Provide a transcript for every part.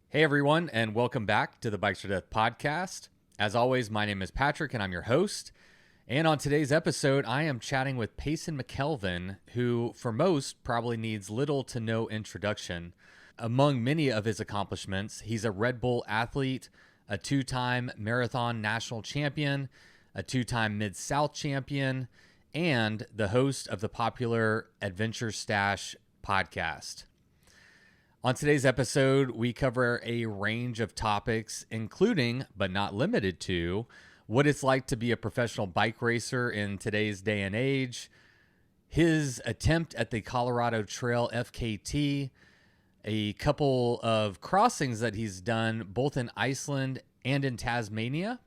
Hey everyone, and welcome back to the Bikes for Death podcast. As always, my name is Patrick and I'm your host. And on today's episode, I am chatting with Payson McElveen, who for most probably needs little to no introduction. Among many of his accomplishments, he's a Red Bull athlete, a two-time marathon national champion, a two-time Mid-South champion, and the host of the popular Adventure Stash podcast. On today's episode, we cover a range of topics, including, but not limited to, what it's like to be a professional bike racer in today's day and age, his attempt at the Colorado Trail FKT, a couple of crossings that he's done both in Iceland and in Tasmania.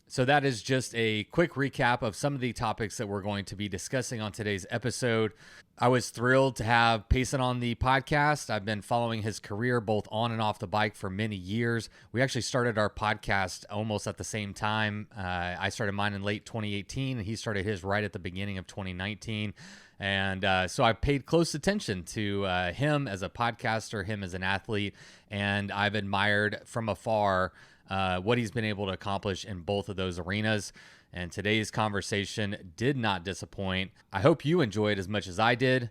So that is just a quick recap of some of the topics that we're going to be discussing on today's episode. I was thrilled to have Payson on the podcast. I've been following his career both on and off the bike for many years. We actually started our podcast almost at the same time. I started mine in late 2018, and he started his right at the beginning of 2019. And so I paid close attention to him as a podcaster, him as an athlete, and I've admired from afar what he's been able to accomplish in both of those arenas. And today's conversation did not disappoint. I hope you enjoyed as much as I did.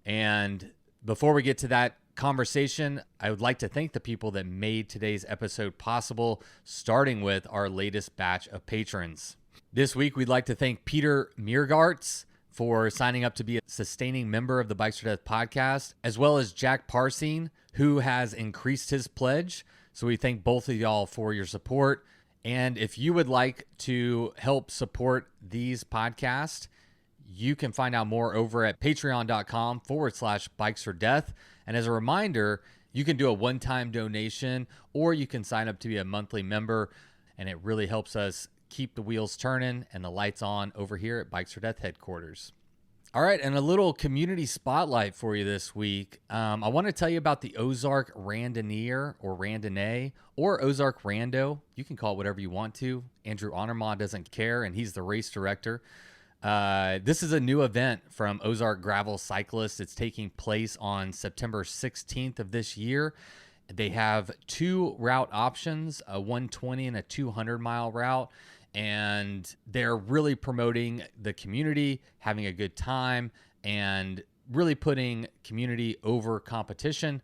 And before we get to that conversation, I would like to thank the people that made today's episode possible, starting with our latest batch of patrons. This week, we'd like to thank Peter Mergaerts for signing up to be a sustaining member of the Bikes for Death podcast, as well as Jaque Parisien, who has increased his pledge. So we thank both of y'all for your support. And if you would like to help support these podcasts, you can find out more over at patreon.com/bikesfordeath. And as a reminder, you can do a one-time donation or you can sign up to be a monthly member. And it really helps us keep the wheels turning and the lights on over here at Bikes for Death headquarters. All right, and a little community spotlight for you this week. I want to tell you about the OZARK Randonneur or Randonneur or OZARK Rando. You can call it whatever you want to. Andrew Onermaa doesn't care, and he's the race director. This is a new event from OZARK Gravel Cyclist. It's taking place on September 16th of this year. They have two route options, a 120 and a 200-mile route. And they're really promoting the community, having a good time, and really putting community over competition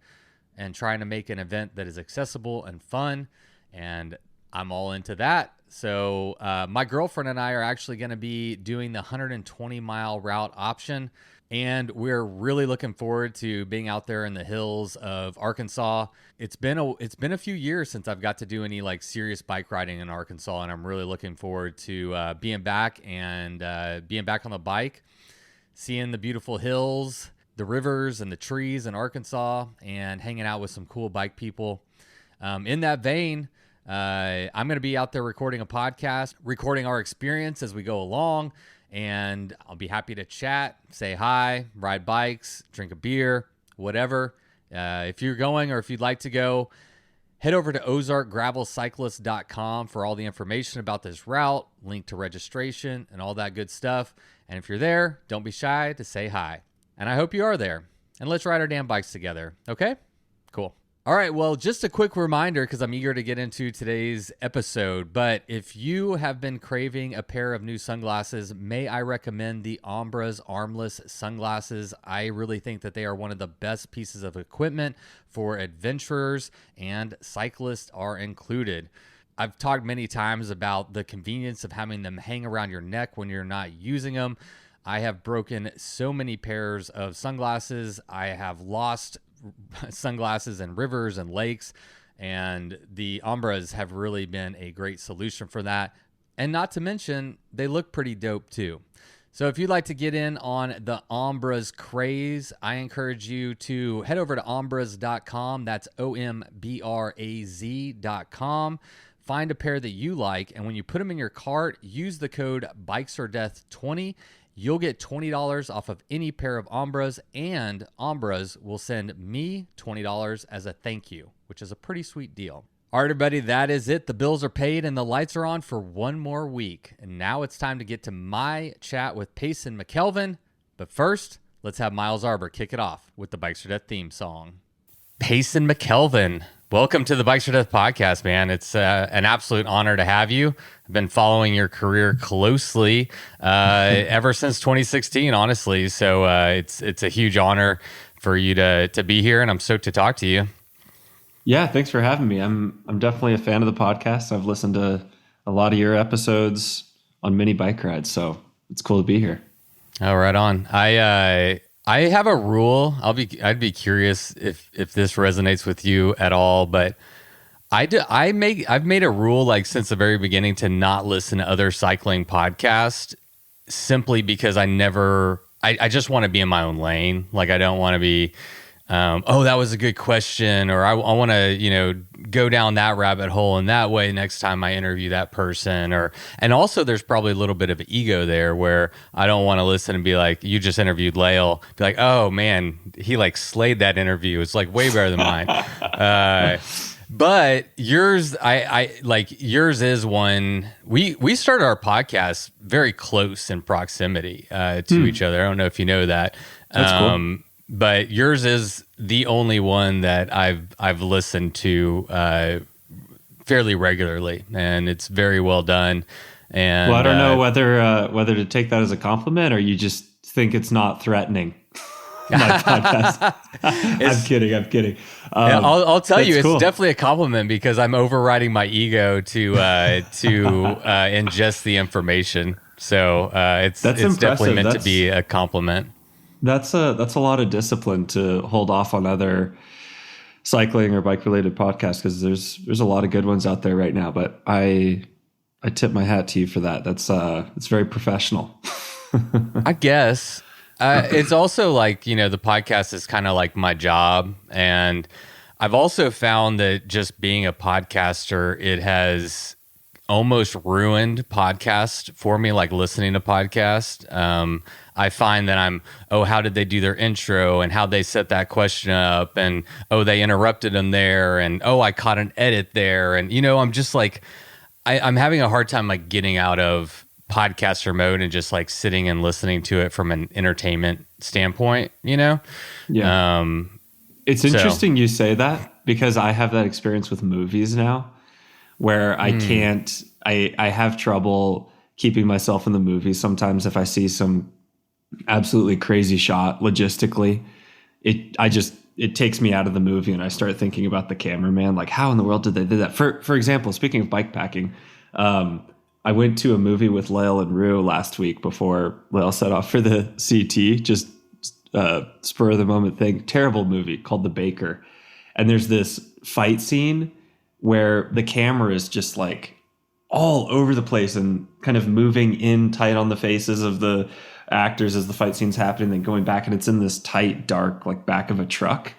and trying to make an event that is accessible and fun. And I'm all into that. So my girlfriend and I are actually going to be doing the 120-mile route option. And we're really looking forward to being out there in the hills of Arkansas. It's been a few years since I've got to do any like serious bike riding in Arkansas, and I'm really looking forward to being back and being back on the bike, seeing the beautiful hills, the rivers, and the trees in Arkansas, and hanging out with some cool bike people. In that vein, I'm going to be out there recording a podcast, recording our experience as we go along. And I'll be happy to chat, say hi, ride bikes, drink a beer, whatever. If you're going or if you'd like to go, head over to ozarkgravelcyclist.com for all the information about this route, link to registration, and all that good stuff. And if you're there, don't be shy to say hi. And I hope you are there. And let's ride our damn bikes together. Okay? Cool. All right, well, just a quick reminder because I'm eager to get into today's episode, but if you have been craving a pair of new sunglasses, may I recommend the Ombra's armless sunglasses. I really think that they are one of the best pieces of equipment for adventurers, and cyclists are included. I've talked many times about the convenience of having them hang around your neck when you're not using them. I have broken so many pairs of sunglasses. I have lost sunglasses in rivers and lakes, and the Ombras have really been a great solution for that. And not to mention, they look pretty dope too. So if you'd like to get in on the Ombras craze, I encourage you to head over to ombraz.com. That's OMBRAZ.com. Find a pair that you like, and when you put them in your cart, use the code BikesOrDeath20. You'll get $20 off of any pair of Ombras, and Ombras will send me $20 as a thank you, which is a pretty sweet deal. All right, everybody, that is it. The bills are paid and the lights are on for one more week. And now it's time to get to my chat with Payson McElveen. But first, let's have Miles Arbor kick it off with the Bikes for Death theme song. Payson McElveen, Welcome to the Bikes for Death podcast, man. It's an absolute honor to have you. I've been following your career closely ever since 2016, honestly. So it's a huge honor for you to be here, and I'm stoked to talk to you. Yeah, thanks for having me. I'm definitely a fan of the podcast. I've listened to a lot of your episodes on mini bike rides, so it's cool to be here. Oh, right on. I have a rule. I'd be curious if this resonates with you at all, but I've made a rule like since the very beginning to not listen to other cycling podcasts simply because I just want to be in my own lane. Like I don't want to be that was a good question, or I want to, go down that rabbit hole in that way next time I interview that person. And also there's probably a little bit of ego there where I don't want to listen and be like, you just interviewed Lael, be like, oh man, he like slayed that interview. It's like way better than mine. But yours, I like yours is one. We started our podcast very close in proximity to each other. I don't know if you know that. That's cool. But yours is the only one that I've listened to fairly regularly, and it's very well done. And well, I don't know whether to take that as a compliment or you just think it's not threatening. My podcast. I'm kidding. I'll tell you, cool. It's definitely a compliment because I'm overriding my ego to ingest the information. So it's definitely meant to be a compliment. That's a lot of discipline to hold off on other cycling or bike related podcasts because there's a lot of good ones out there right now. But I tip my hat to you for that. It's very professional. I guess it's also like the podcast is kind of like my job, and I've also found that just being a podcaster, it has almost ruined podcast for me, like listening to podcasts. I find that how did they do their intro and how they set that question up, and they interrupted them there, and I caught an edit there, and I'm just like I'm having a hard time like getting out of podcaster mode and just like sitting and listening to it from an entertainment standpoint, Yeah. It's interesting you say that because I have that experience with movies now where I have trouble keeping myself in the movie. Sometimes if I see some absolutely crazy shot logistically, it takes me out of the movie and I start thinking about the cameraman, like how in the world did they do that? For example, speaking of bike packing, I went to a movie with Lael and Rue last week before Lael set off for the CT, just spur of the moment thing. Terrible movie called The Baker. And there's this fight scene where the camera is just like all over the place and kind of moving in tight on the faces of the actors as the fight scene's happening, then going back, and it's in this tight, dark, like back of a truck.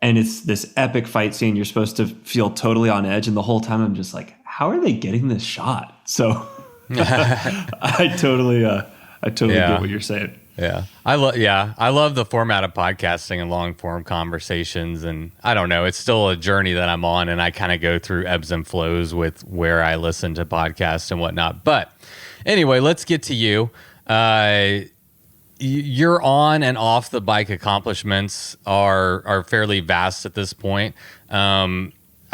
And it's this epic fight scene. You're supposed to feel totally on edge. And the whole time I'm just like, how are they getting this shot? So I totally get what you're saying. Yeah. I love the format of podcasting and long form conversations. And I don't know, it's still a journey that I'm on, and I kind of go through ebbs and flows with where I listen to podcasts and whatnot. But anyway, let's get to you. Your on and off the bike accomplishments are fairly vast at this point.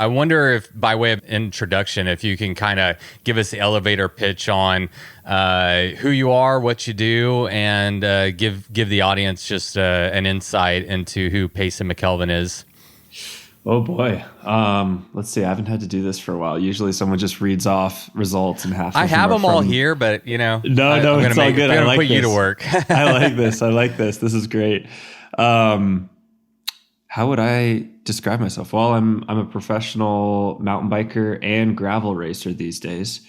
I wonder if, by way of introduction, if you can kind of give us the elevator pitch on who you are, what you do, and give the audience just an insight into who Payson McElveen is. Oh boy. Let's see. I haven't had to do this for a while. Usually someone just reads off results and half. I have them all here, but No, it's all good. I'm going to put you to work. I like this. This is great. How would I describe myself? Well, I'm a professional mountain biker and gravel racer these days.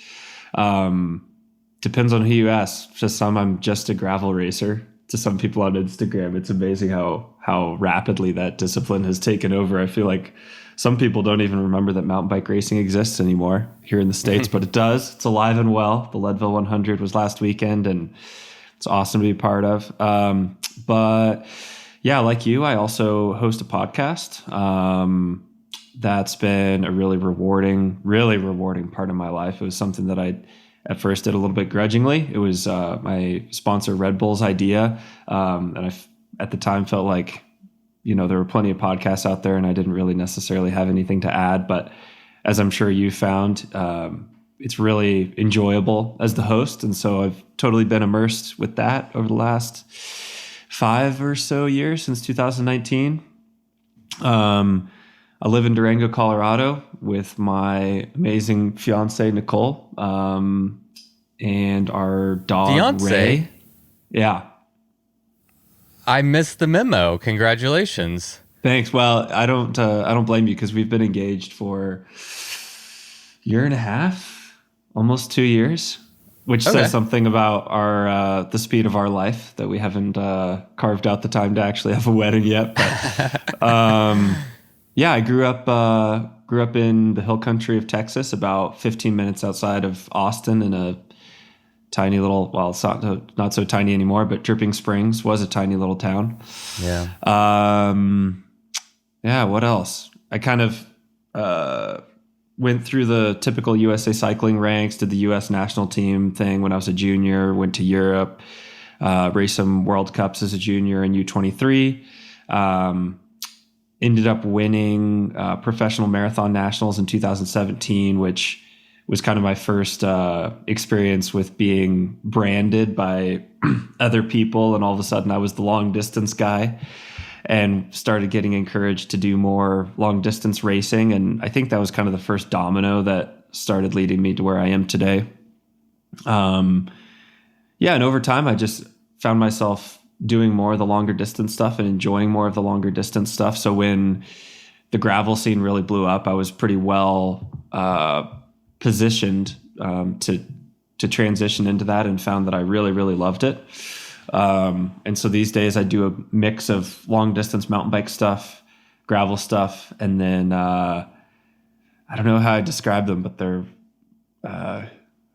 Depends on who you ask. To some, I'm just a gravel racer. To some people on Instagram, it's amazing how rapidly that discipline has taken over. I feel like some people don't even remember that mountain bike racing exists anymore here in the States, but it does. It's alive and well. The Leadville 100 was last weekend, and it's awesome to be part of. But yeah, like you, I also host a podcast. That's been a really rewarding part of my life. It was something that I at first did a little bit grudgingly. It was my sponsor Red Bull's idea. And I at the time felt like, there were plenty of podcasts out there and I didn't really necessarily have anything to add, but as I'm sure you found, it's really enjoyable as the host. And so I've totally been immersed with that over the last 5 or so years since 2019. I live in Durango, Colorado with my amazing fiance, Nicole, and our dog, Fiance? Ray. Yeah. I missed the memo. Congratulations. Thanks. Well, I don't blame you because we've been engaged for a year and a half, almost 2 years, which says something about the speed of our life that we haven't carved out the time to actually have a wedding yet. But yeah, I grew up in the hill country of Texas, about 15 minutes outside of Austin, in a tiny little, well, it's not so tiny anymore, but Dripping Springs was a tiny little town. Yeah. Yeah. What else? I kind of went through the typical USA cycling ranks, did the US national team thing when I was a junior, went to Europe, raced some World Cups as a junior in U23. Ended up winning professional marathon nationals in 2017, which was kind of my first experience with being branded by other people. And all of a sudden I was the long distance guy and started getting encouraged to do more long distance racing. And I think that was kind of the first domino that started leading me to where I am today. And over time, I just found myself doing more of the longer distance stuff and enjoying more of the longer distance stuff. So when the gravel scene really blew up, I was pretty well positioned to transition into that, and found that I really, really loved it. And so these days I do a mix of long distance mountain bike stuff, gravel stuff, and then I don't know how I describe them, but they're I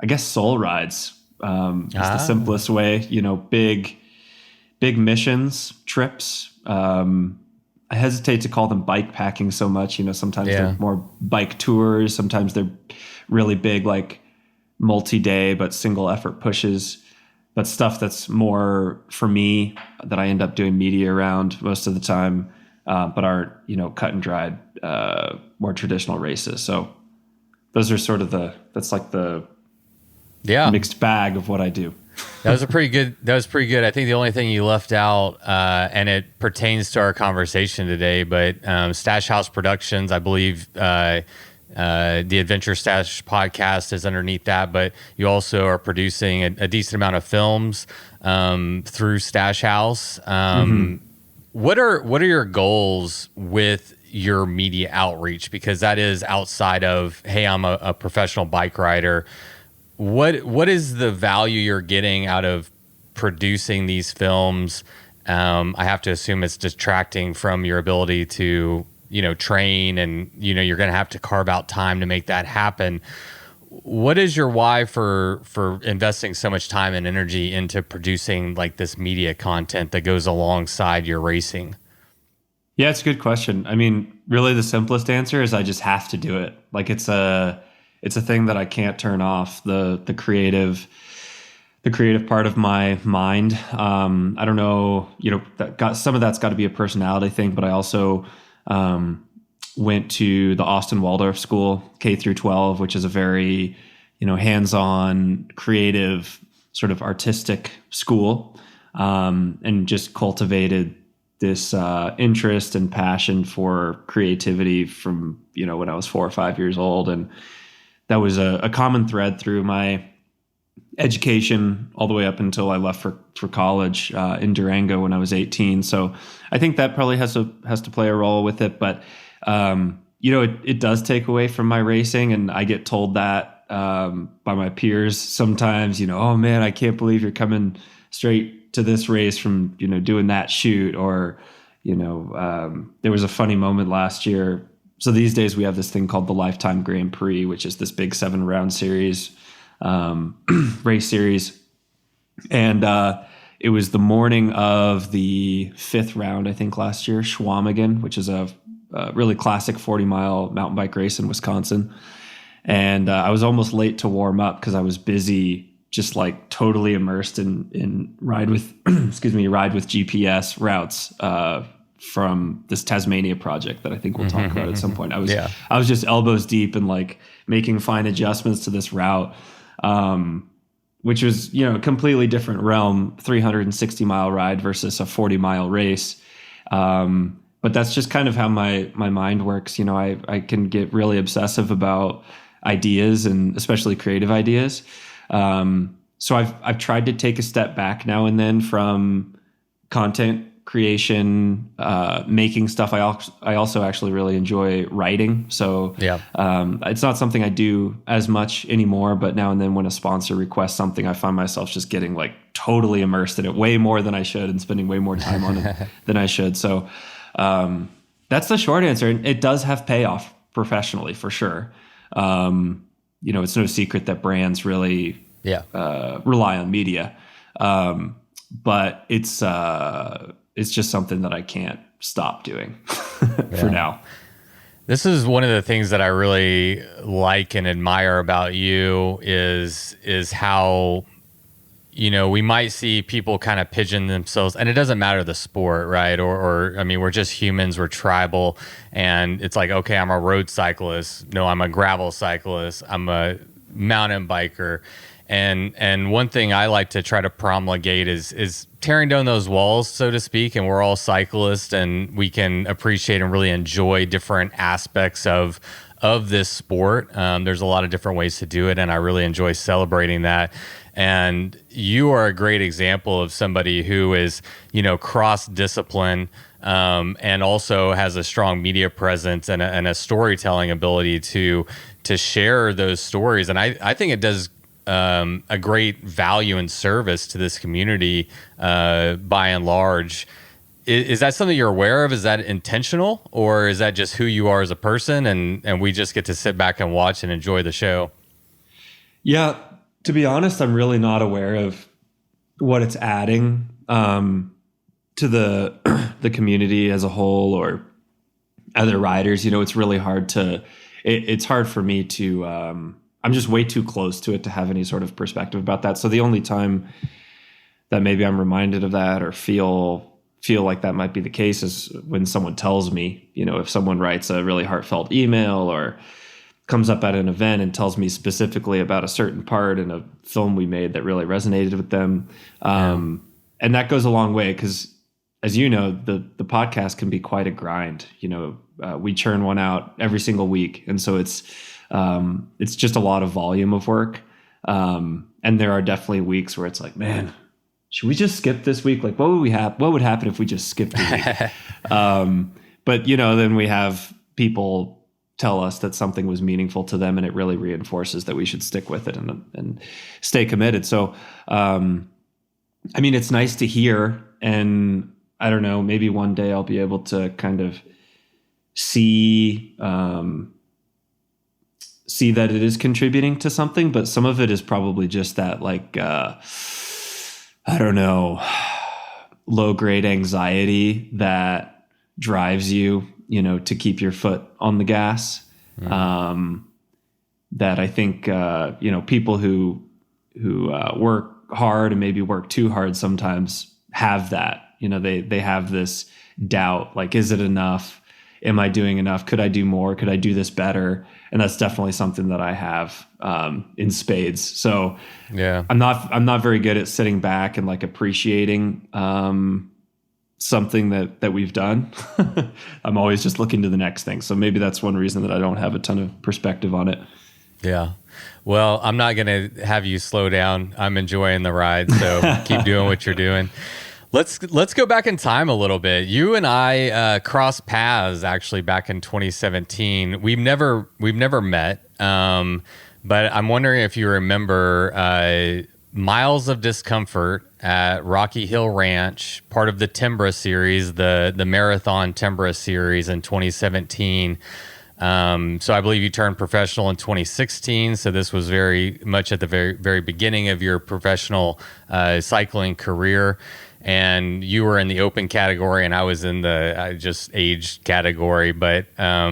guess soul rides is the simplest way. Big missions, trips. I hesitate to call them bike packing so much. Sometimes they're more bike tours. Sometimes they're really big, like multi-day, but single effort pushes. But stuff that's more for me that I end up doing media around most of the time, but aren't, cut and dried, more traditional races. So those are sort of that's like the mixed bag of what I do. That was pretty good. I think the only thing you left out, and it pertains to our conversation today, but Stash House Productions, I believe the Adventure Stash podcast is underneath that, but you also are producing a decent amount of films through Stash House. What are your goals with your media outreach? Because that is outside of, hey, I'm a professional bike rider. What is the value you're getting out of producing these films? I have to assume it's distracting from your ability to, train, and, you're going to have to carve out time to make that happen. What is your why for investing so much time and energy into producing like this media content that goes alongside your racing? Yeah, it's a good question. I mean, really the simplest answer is I just have to do it. Like it's a thing that I can't turn off, the creative part of my mind. I don't know, some of that's got to be a personality thing, but I also went to the Austin Waldorf School, K through 12, which is a very, hands-on, creative, sort of artistic school, and just cultivated this interest and passion for creativity from, when I was 4 or 5 years old. And that was a common thread through my education all the way up until I left for college in Durango when I was 18. So I think that probably has to play a role with it. But it does take away from my racing, and I get told that by my peers sometimes. Oh man, I can't believe you're coming straight to this race from doing that shoot, or there was a funny moment last year. So these days we have this thing called the Lifetime Grand Prix, which is this big 7-round series, race series. And it was the morning of the 5th round, I think last year, Schwamigan, which is a really classic 40-mile mountain bike race in Wisconsin. And I was almost late to warm up because I was busy just like totally immersed in ride with, ride with GPS routes from this Tasmania project that I think we'll talk about at some point. I Yeah. was just elbows deep in like making fine adjustments to this route, which was, you know, a completely different realm, 360-mile ride versus a 40-mile race. But that's just kind of how my mind works. You know, I can get really obsessive about ideas, and especially creative ideas. So I've tried to take a step back now and then from content creation, making stuff. I also actually really enjoy writing. So Yeah. it's not something I do as much anymore, but now and then when a sponsor requests something, I find myself just getting like totally immersed in it way more than I should and spending way more time on it than I should. So that's the short answer. And it does have payoff professionally for sure. You know, it's no secret that brands really rely on media. But it's just something that I can't stop doing for now. This is one of the things that I really like and admire about you is how, you know, we might see people kind of pigeon themselves, and it doesn't matter the sport, right? Or I mean, we're just humans, we're tribal, and it's like, okay, I'm a road cyclist. No, I'm a gravel cyclist. I'm a mountain biker. And one thing I like to try to promulgate is tearing down those walls, so to speak. And we're all cyclists, and we can appreciate and really enjoy different aspects of this sport. There's a lot of different ways to do it, and I really enjoy celebrating that. And you are a great example of somebody who is, you know, cross-discipline, and also has a strong media presence and a storytelling ability to share those stories. And I think it does a great value and service to this community, by and large. Is that something you're aware of? Is that intentional, or is that just who you are as a person, and we just get to sit back and watch and enjoy the show? Yeah, to be honest, I'm really not aware of what it's adding to the community as a whole or other riders. You know, it's really hard it's hard for me to I'm just way too close to it to have any sort of perspective about that. So the only time that maybe I'm reminded of that or feel like that might be the case is when someone tells me, you know, if someone writes a really heartfelt email or comes up at an event and tells me specifically about a certain part in a film we made that really resonated with them. And that goes a long way because, as you know, the podcast can be quite a grind. You know, we churn one out every single week. And so it's just a lot of volume of work. And there are definitely weeks where it's like, man, should we just skip this week? Like, what would happen if we just skipped a week? But, you know, then we have people tell us that something was meaningful to them, and it really reinforces that we should stick with it and stay committed. So, I mean, it's nice to hear, and I don't know, maybe one day I'll be able to kind of see that it is contributing to something, but some of it is probably just that, like, I don't know, low grade anxiety that drives you, you know, to keep your foot on the gas. That I think, you know, people who work hard and maybe work too hard sometimes have that, you know, they have this doubt, like, is it enough? Am I doing enough? Could I do more? Could I do this better? And that's definitely something that I have in spades. So yeah, I'm not very good at sitting back and like appreciating something that we've done. I'm always just looking to the next thing. So maybe that's one reason that I don't have a ton of perspective on it. Yeah. Well, I'm not going to have you slow down. I'm enjoying the ride. So keep doing what you're doing. Let's go back in time a little bit. You and I crossed paths actually back in 2017. We've never met, but I'm wondering if you remember Miles of Discomfort at Rocky Hill Ranch, part of the Timbra series, the Marathon Timbra series in 2017. So I believe you turned professional in 2016. So this was very much at the very, very beginning of your professional cycling career. And you were in the open category and I was in the just age category. But I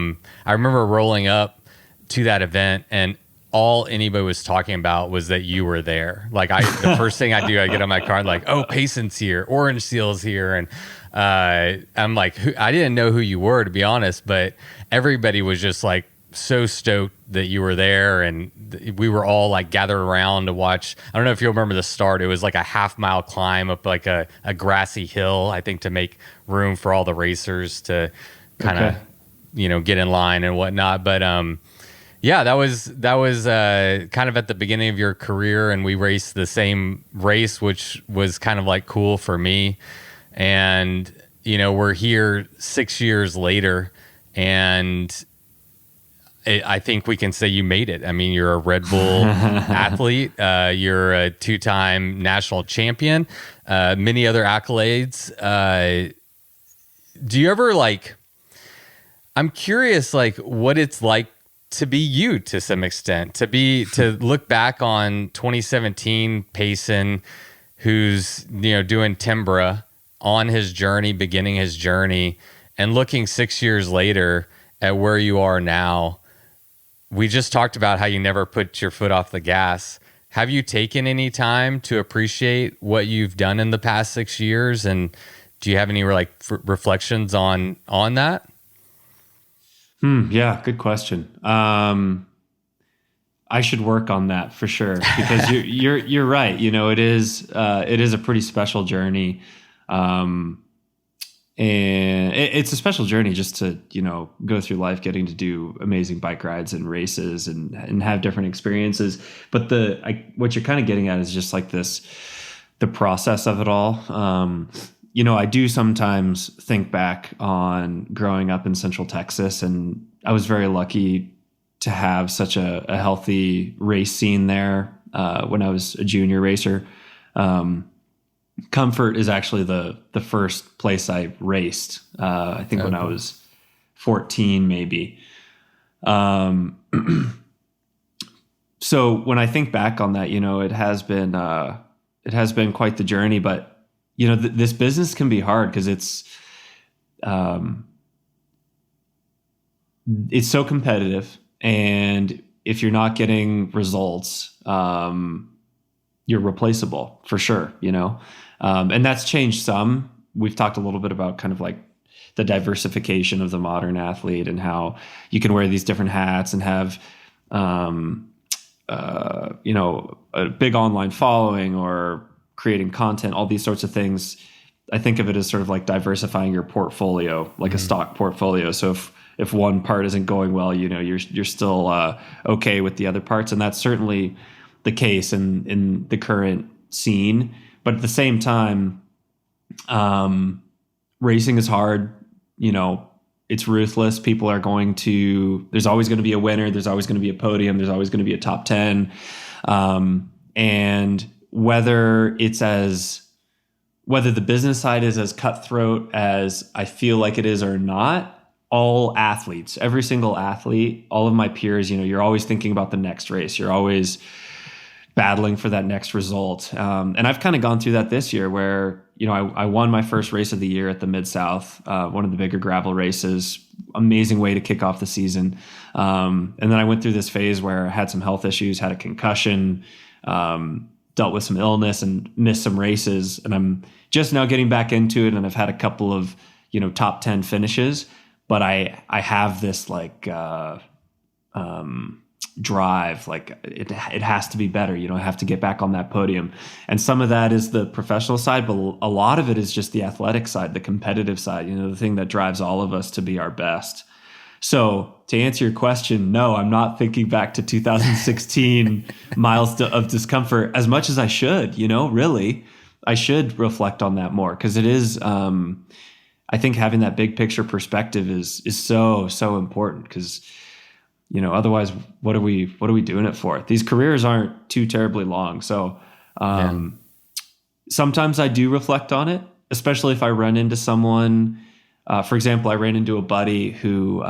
remember rolling up to that event and all anybody was talking about was that you were there. Like the first thing I do, I get on my car and like, oh, Payson's here, Orange Seal's here. And I'm like, I didn't know who you were, to be honest, but everybody was just like so stoked that you were there. And we were all like gathered around to watch. I don't know if you remember the start. It was like a 1/2-mile climb up like a grassy hill, I think, to make room for all the racers to kind of, get in line and whatnot. But, yeah, that was kind of at the beginning of your career, and we raced the same race, which was kind of like cool for me. And, we're here 6 years later, and I think we can say you made it. I mean, you're a Red Bull athlete. You're a 2-time national champion, many other accolades. Do you ever I'm curious, what it's like to be you to some extent, to look back on 2017 Payson, who's, doing Timbra on his journey, beginning his journey, and looking 6 years later at where you are now. We just talked about how you never put your foot off the gas. Have you taken any time to appreciate what you've done in the past 6 years? And do you have any reflections on that? Yeah, good question. I should work on that for sure, because you're right. It is a pretty special journey. And it's a special journey just to, go through life, getting to do amazing bike rides and races and have different experiences. But what you're kind of getting at is just like the process of it all. I do sometimes think back on growing up in Central Texas, and I was very lucky to have such a healthy race scene there when I was a junior racer. Comfort is actually the first place I raced, I think when I was 14, maybe. So when I think back on that, it has been quite the journey, but this business can be hard because it's so competitive, and if you're not getting results, you're replaceable for sure, and that's changed some. We've talked a little bit about kind of like the diversification of the modern athlete and how you can wear these different hats and have, a big online following or creating content, all these sorts of things. I think of it as sort of like diversifying your portfolio, like a stock portfolio. So if one part isn't going well, you're still okay with the other parts. And that's certainly the case in the current scene. But at the same time, racing is hard. It's ruthless. There's always going to be a winner. There's always going to be a podium. There's always going to be a top 10. And whether the business side is as cutthroat as I feel like it is or not, all athletes, every single athlete, all of my peers, you're always thinking about the next race. You're always battling for that next result. And I've kind of gone through that this year where, I won my first race of the year at the Mid-South, one of the bigger gravel races, amazing way to kick off the season. And then I went through this phase where I had some health issues, had a concussion, dealt with some illness and missed some races. And I'm just now getting back into it. And I've had a couple of, top 10 finishes, but I have this drive, it has to be better. I have to get back on that podium. And some of that is the professional side, but a lot of it is just the athletic side, the competitive side, the thing that drives all of us to be our best. So to answer your question, no, I'm not thinking back to 2016 miles of discomfort as much as I should, really. I should reflect on that more, because it is, I think having that big picture perspective is so, so important, because, otherwise what are we doing it for? These careers aren't too terribly long. So sometimes I do reflect on it, especially if I run into someone. For example, I ran into a buddy who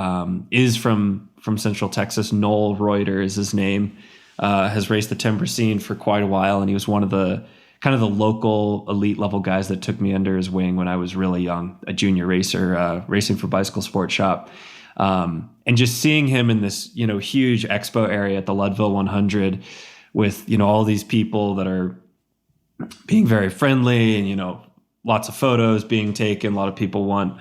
is from Central Texas. Noel Reuter is his name. Has raced the timber scene for quite a while, and he was one of the kind of the local elite level guys that took me under his wing when I was really young, a junior racer, racing for Bicycle Sport Shop. And just seeing him in this, huge expo area at the Leadville 100 with, all these people that are being very friendly and, lots of photos being taken. A lot of people want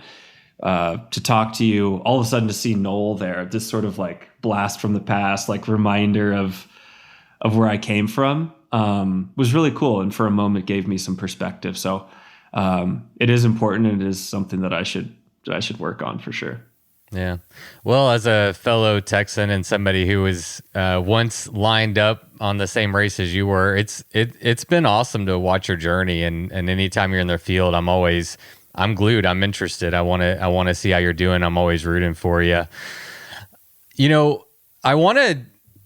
to talk to you. All of a sudden to see Noel there, this sort of like blast from the past, like reminder of where I came from, was really cool. And for a moment gave me some perspective. So it is important, and it is something that I should work on for sure. Yeah. Well, as a fellow Texan and somebody who was once lined up on the same race as you were, it's been awesome to watch your journey. And anytime you're in the field, I'm glued. I'm interested. I want to see how you're doing. I'm always rooting for you. I want to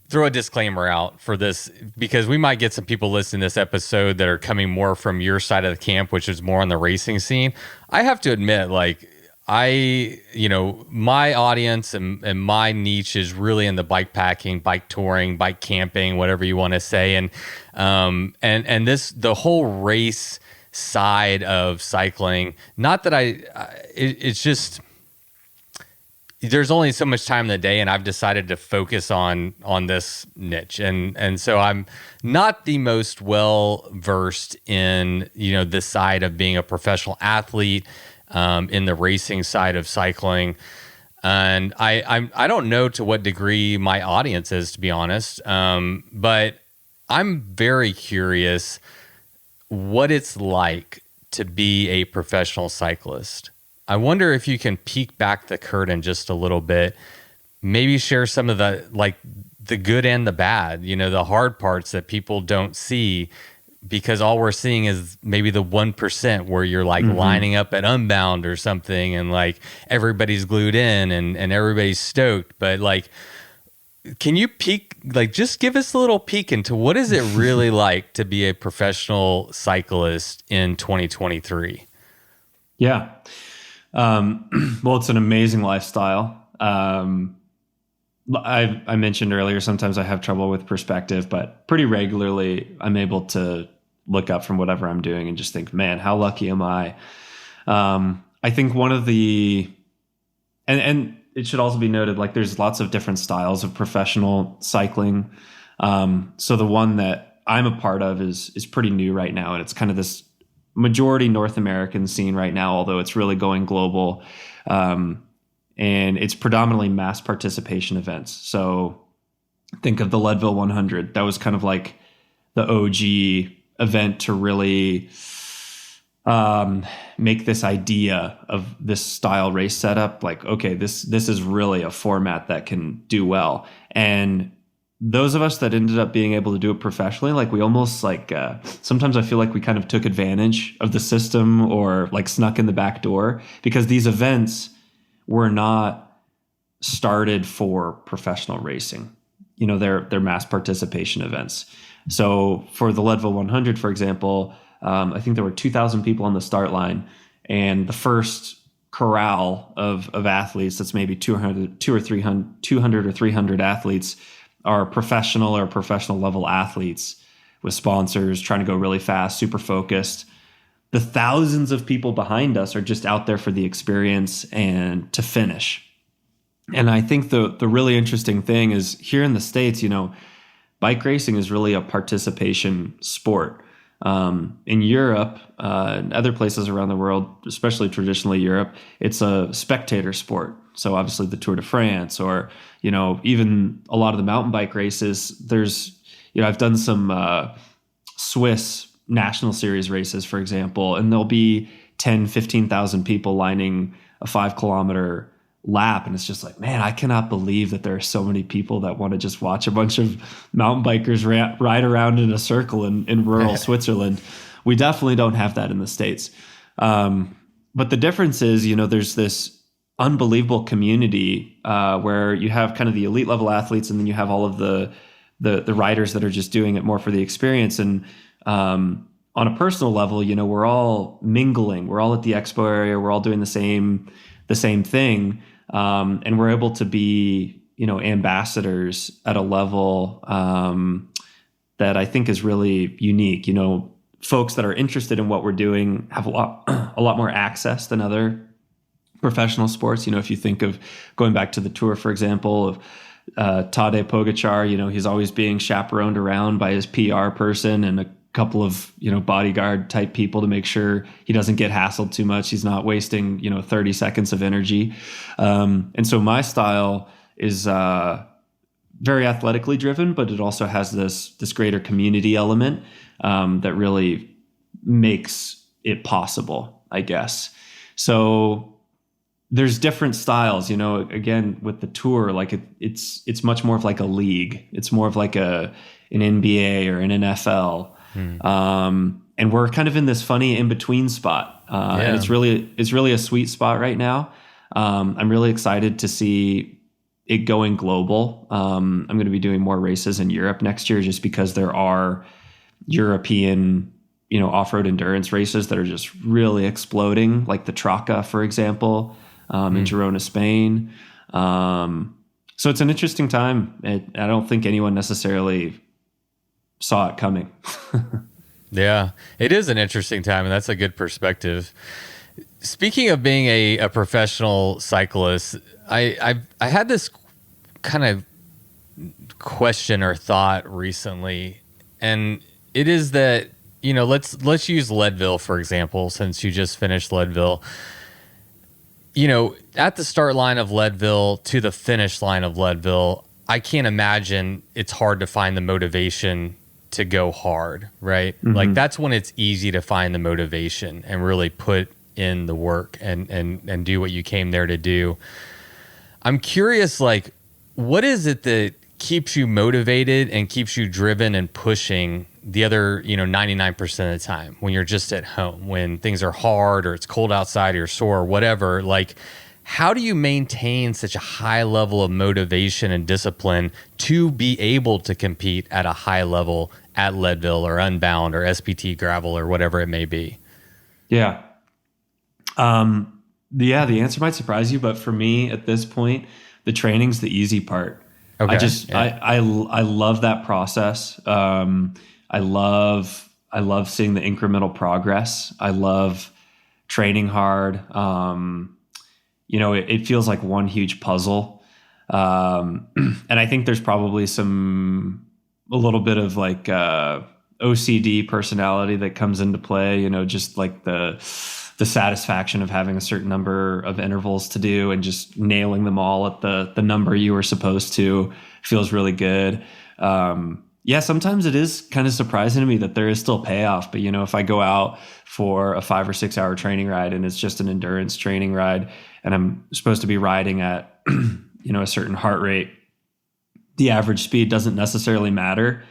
throw a disclaimer out for this, because we might get some people listening to this episode that are coming more from your side of the camp, which is more on the racing scene. I have to admit, like, my audience and my niche is really in the bike packing, bike touring, bike camping, whatever you want to say. And the whole race side of cycling, not that it's just, there's only so much time in the day, and I've decided to focus on this niche. And so I'm not the most well versed in, the side of being a professional athlete, in the racing side of cycling. And I don't know to what degree my audience is, to be honest. But I'm very curious what it's like to be a professional cyclist. I wonder if you can peek back the curtain just a little bit, maybe share some of the good and the bad, the hard parts that people don't see, because all we're seeing is maybe the 1% where you're like lining up at Unbound or something, and like everybody's glued in and everybody's stoked. But like, can you peek, like, just give us a little peek into what is it really like to be a professional cyclist in 2023? Yeah. Well, it's an amazing lifestyle. I mentioned earlier, sometimes I have trouble with perspective, but pretty regularly I'm able to look up from whatever I'm doing and just think, man, how lucky am I? I think one of the, and it should also be noted, like, there's lots of different styles of professional cycling. So the one that I'm a part of is pretty new right now. And it's kind of this majority North American scene right now, although it's really going global. And it's predominantly mass participation events. So think of the Leadville 100. That was kind of like the OG event to really make this idea of this style race setup. Like, okay, this is really a format that can do well. And those of us that ended up being able to do it professionally, like, we almost like, sometimes I feel like we kind of took advantage of the system, or like snuck in the back door, because these events were not started for professional racing. They're mass participation events. So for the Leadville 100, for example, I think there were 2,000 people on the start line, and the first corral of athletes, that's maybe 200 or 300 athletes, are professional or professional level athletes with sponsors trying to go really fast, super focused. The thousands of people behind us are just out there for the experience and to finish. And I think the really interesting thing is, here in the States, bike racing is really a participation sport. In Europe, and other places around the world, especially traditionally Europe, it's a spectator sport. So obviously the Tour de France, or, even a lot of the mountain bike races, there's, I've done some Swiss National Series races, for example, and there'll be 10, 15,000 people lining a 5-kilometer lap. And it's just like, man, I cannot believe that there are so many people that want to just watch a bunch of mountain bikers ride around in a circle in rural Switzerland. We definitely don't have that in the States. But the difference is, there's this unbelievable community where you have kind of the elite level athletes, and then you have all of the riders that are just doing it more for the experience. And on a personal level, we're all mingling. We're all at the expo area. We're all doing the same thing. And we're able to be, ambassadors at a level that I think is really unique. Folks that are interested in what we're doing have a lot more access than other professional sports. If you think of going back to the Tour, for example, of Tadej Pogačar, he's always being chaperoned around by his PR person and a couple of, bodyguard type people to make sure he doesn't get hassled too much. He's not wasting, 30 seconds of energy. And so my style is very athletically driven, but it also has this greater community element that really makes it possible, I guess. So there's different styles, again, with the Tour, like it's much more of like a league. It's more of like an NBA or an NFL. And we're kind of in this funny in-between spot. And it's really a sweet spot right now. I'm really excited to see it going global. I'm going to be doing more races in Europe next year just because there are European, off-road endurance races that are just really exploding, like the Traca, for example, in Girona, Spain. So it's an interesting time. I don't think anyone necessarily saw it coming. Yeah, it is an interesting time, and that's a good perspective. Speaking of being a professional cyclist, I had this kind of question or thought recently, and it is that, let's use Leadville, for example, since you just finished Leadville. At the start line of Leadville to the finish line of Leadville, I can't imagine it's hard to find the motivation to go hard, right? Mm-hmm. Like that's when it's easy to find the motivation and really put in the work and do what you came there to do. I'm curious, like, what is it that keeps you motivated and keeps you driven and pushing the other, 99% of the time when you're just at home, when things are hard or it's cold outside or you're sore or whatever? Like, how do you maintain such a high level of motivation and discipline to be able to compete at a high level at Leadville or Unbound or SPT Gravel or whatever it may be? Yeah. The answer might surprise you, but for me at this point, the training's the easy part. Okay. I love that process. I love seeing the incremental progress. I love training hard. It feels like one huge puzzle. And I think there's probably a little bit of like OCD personality that comes into play, just like the satisfaction of having a certain number of intervals to do and just nailing them all at the number you were supposed to feels really good. Sometimes it is kind of surprising to me that there is still payoff, but if I go out for a 5 or 6 hour training ride and it's just an endurance training ride and I'm supposed to be riding at, a certain heart rate, the average speed doesn't necessarily matter.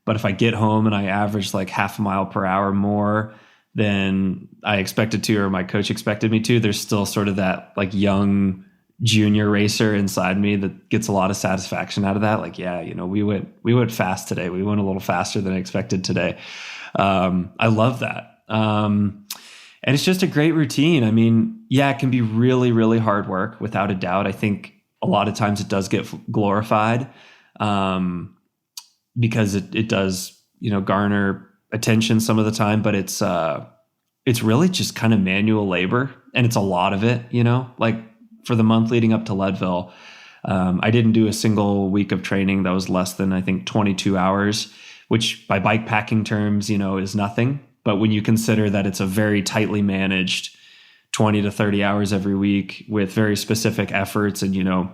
But if I get home and I average like half a mile per hour more than I expected to, or my coach expected me to, there's still sort of that like young junior racer inside me that gets a lot of satisfaction out of that. Like, we went fast today. We went a little faster than I expected today. I love that. And it's just a great routine. I mean, it can be really, really hard work without a doubt. I think a lot of times it does get glorified, because it does, garner attention some of the time, but it's really just kind of manual labor, and it's a lot of it, like for the month leading up to Leadville, I didn't do a single week of training that was less than, I think, 22 hours, which by bike packing terms, is nothing. But when you consider that it's a very tightly managed 20 to 30 hours every week with very specific efforts, and,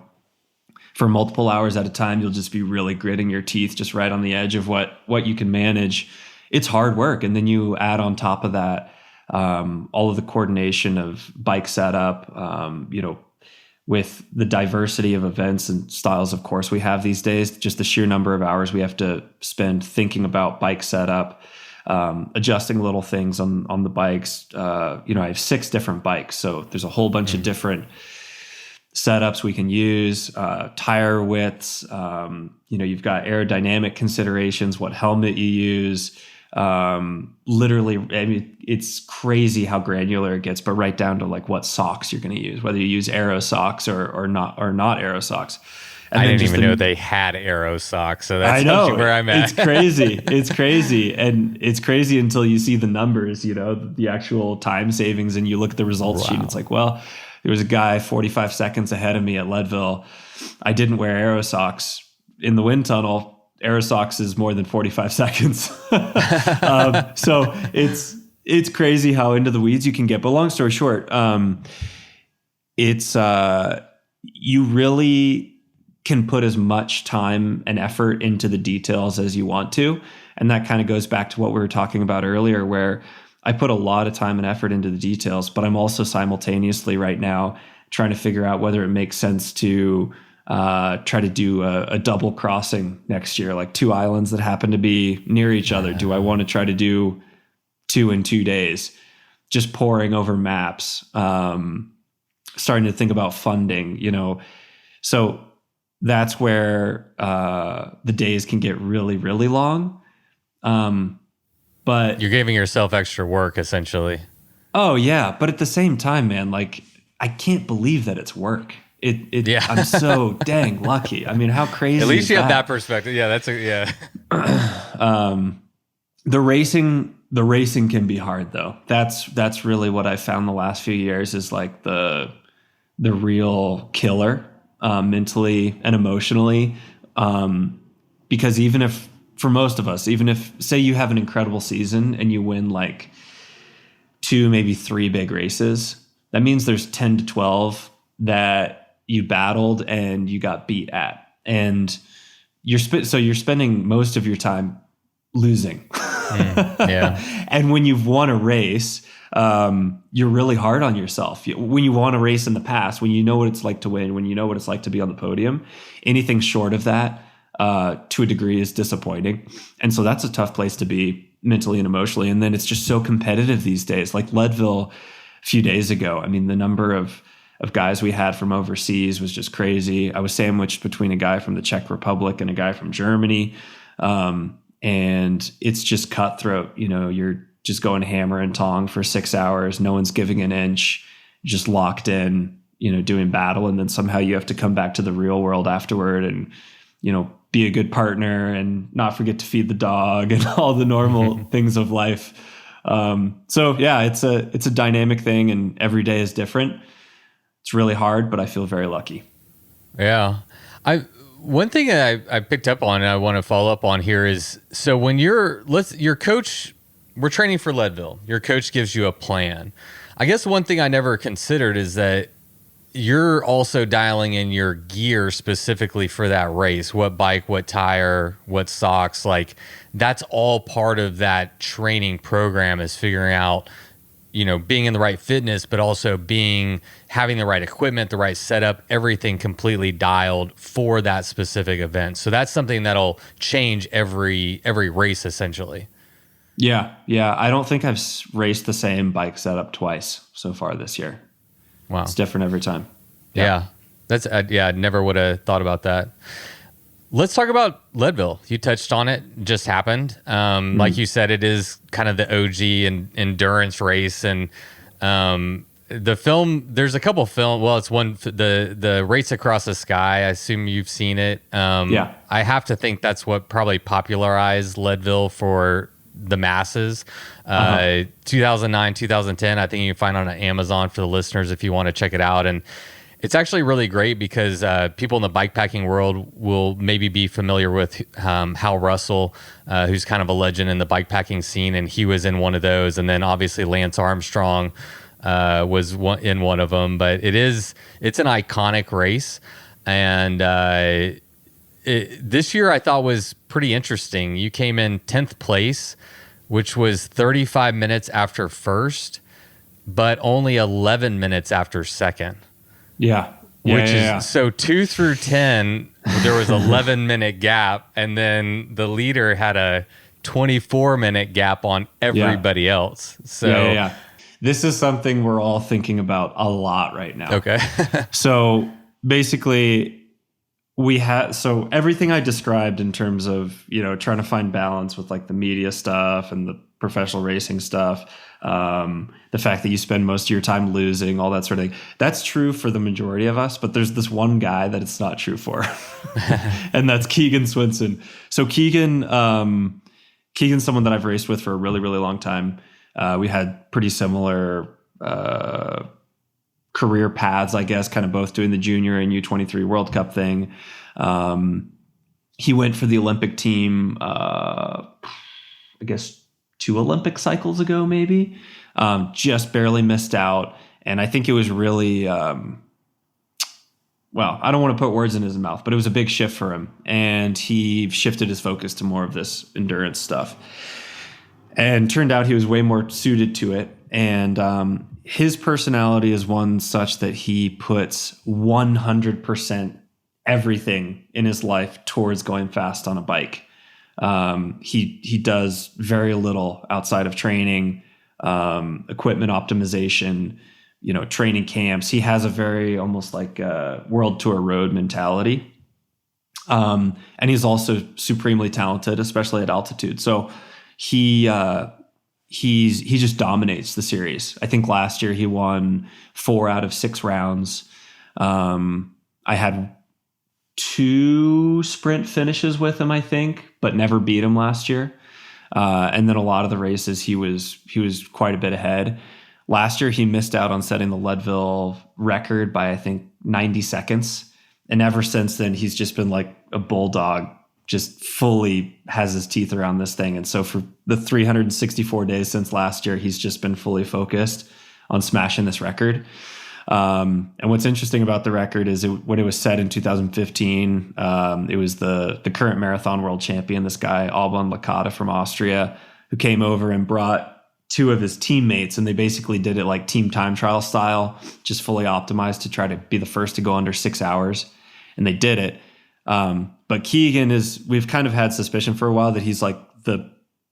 for multiple hours at a time, you'll just be really gritting your teeth just right on the edge of what you can manage. It's hard work. And then you add on top of that, all of the coordination of bike setup, with the diversity of events and styles, of course, we have these days, just the sheer number of hours we have to spend thinking about bike setup, adjusting little things on the bikes. I have 6 different bikes, so there's a whole bunch of different setups we can use, tire widths, you've got aerodynamic considerations, what helmet you use. Literally, I mean, it's crazy how granular it gets, but right down to like what socks you're going to use, whether you use Aero socks or not Aero socks. And I didn't even know they had Aero socks, so that's where I'm at. It's crazy. It's crazy. And it's crazy until you see the numbers, the actual time savings, and you look at the results sheet and it's like, well, There was a guy 45 seconds ahead of me at Leadville. I didn't wear aero socks in the wind tunnel. Aero socks is more than 45 seconds. So it's crazy how into the weeds you can get. But long story short, it's you really can put as much time and effort into the details as you want to. And that kind of goes back to what we were talking about earlier, where I put a lot of time and effort into the details, but I'm also simultaneously right now trying to figure out whether it makes sense to try to do a double crossing next year, like 2 islands that happen to be near each other. Do I want to try to do 2 in 2 days, just poring over maps, starting to think about funding, so that's where the days can get really, really long. But you're giving yourself extra work essentially. Oh yeah. But at the same time, man, like I can't believe that it's work. Yeah. I'm so dang lucky. I mean, how crazy. At least you that? Have that perspective. Yeah. The racing can be hard though. That's really what I found the last few years is like the real killer, mentally and emotionally. Because even if, for most of us, even if say you have an incredible season and you win like 2, maybe 3 big races, that means there's 10 to 12 that you battled and you got beat at. And you're spending most of your time losing. Yeah. And when you've won a race, you're really hard on yourself. When you won a race in the past, when you know what it's like to win, when you know what it's like to be on the podium, anything short of that, to a degree is disappointing. And so that's a tough place to be mentally and emotionally. And then it's just so competitive these days. Like Leadville a few days ago, I mean, the number of guys we had from overseas was just crazy. I was sandwiched between a guy from the Czech Republic and a guy from Germany. And it's just cutthroat. You're just going hammer and tong for 6 hours. No one's giving an inch, just locked in, doing battle. And then somehow you have to come back to the real world afterward and, be a good partner and not forget to feed the dog and all the normal things of life. So yeah, it's a dynamic thing and every day is different. It's really hard, but I feel very lucky. Yeah. One thing that I picked up on and I want to follow up on here is, so when your coach, we're training for Leadville, your coach gives you a plan. I guess one thing I never considered is that you're also dialing in your gear specifically for that race, what bike, what tire, what socks, like that's all part of that training program is figuring out, being in the right fitness, but also having the right equipment, the right setup, everything completely dialed for that specific event. So that's something that'll change every race essentially. Yeah. I don't think I've raced the same bike setup twice so far this year. Wow. It's different every time. Yeah. That's, I never would have thought about that. Let's talk about Leadville. You touched on it, just happened. Like you said, it is kind of the OG and endurance race. And the film, there's a couple it's one, the Race Across the Sky. I assume you've seen it. Yeah. I have to think that's what probably popularized Leadville for the masses. 2009, 2010, I think you can find on Amazon for the listeners if you want to check it out. And it's actually really great because people in the bikepacking world will maybe be familiar with Hal Russell, who's kind of a legend in the bikepacking scene, and he was in one of those. And then obviously Lance Armstrong was in one of them. But it's an iconic race, and this year I thought was pretty interesting. You came in 10th place, which was 35 minutes after first, but only 11 minutes after second. Yeah. So 2 through 10, there was 11-minute gap, and then the leader had a 24-minute gap on everybody else. So this is something we're all thinking about a lot right now. Okay. So basically, so everything I described in terms of, trying to find balance with like the media stuff and the professional racing stuff, the fact that you spend most of your time losing, all that sort of thing. That's true for the majority of us, but there's this one guy that it's not true for. And that's Keegan Swinson. So Keegan's someone that I've raced with for a really, really long time. We had pretty similar career paths, I guess, kind of both doing the junior and U23 World Cup thing. He went for the Olympic team, I guess 2 Olympic cycles ago, maybe. Just barely missed out. And I think it was really, well, I don't want to put words in his mouth, but it was a big shift for him. And he shifted his focus to more of this endurance stuff. And turned out he was way more suited to it. And his personality is one such that he puts 100% everything in his life towards going fast on a bike. He does very little outside of training, equipment optimization, training camps. He has a very almost like a world tour road mentality. And he's also supremely talented, especially at altitude. So he just dominates the series. I think last year he won 4 out of 6 rounds. I had 2 sprint finishes with him, I think, but never beat him last year. And then a lot of the races he was quite a bit ahead. Last year he missed out on setting the Leadville record by I think 90 seconds. And ever since then he's just been like a bulldog, just fully has his teeth around this thing. And so for the 364 days since last year, he's just been fully focused on smashing this record. And what's interesting about the record is when it was set in 2015, it was the current marathon world champion, this guy, Alban Lakata from Austria, who came over and brought 2 of his teammates, and they basically did it like team time trial style, just fully optimized to try to be the first to go under 6 hours. And they did it. But Keegan we've kind of had suspicion for a while that he's like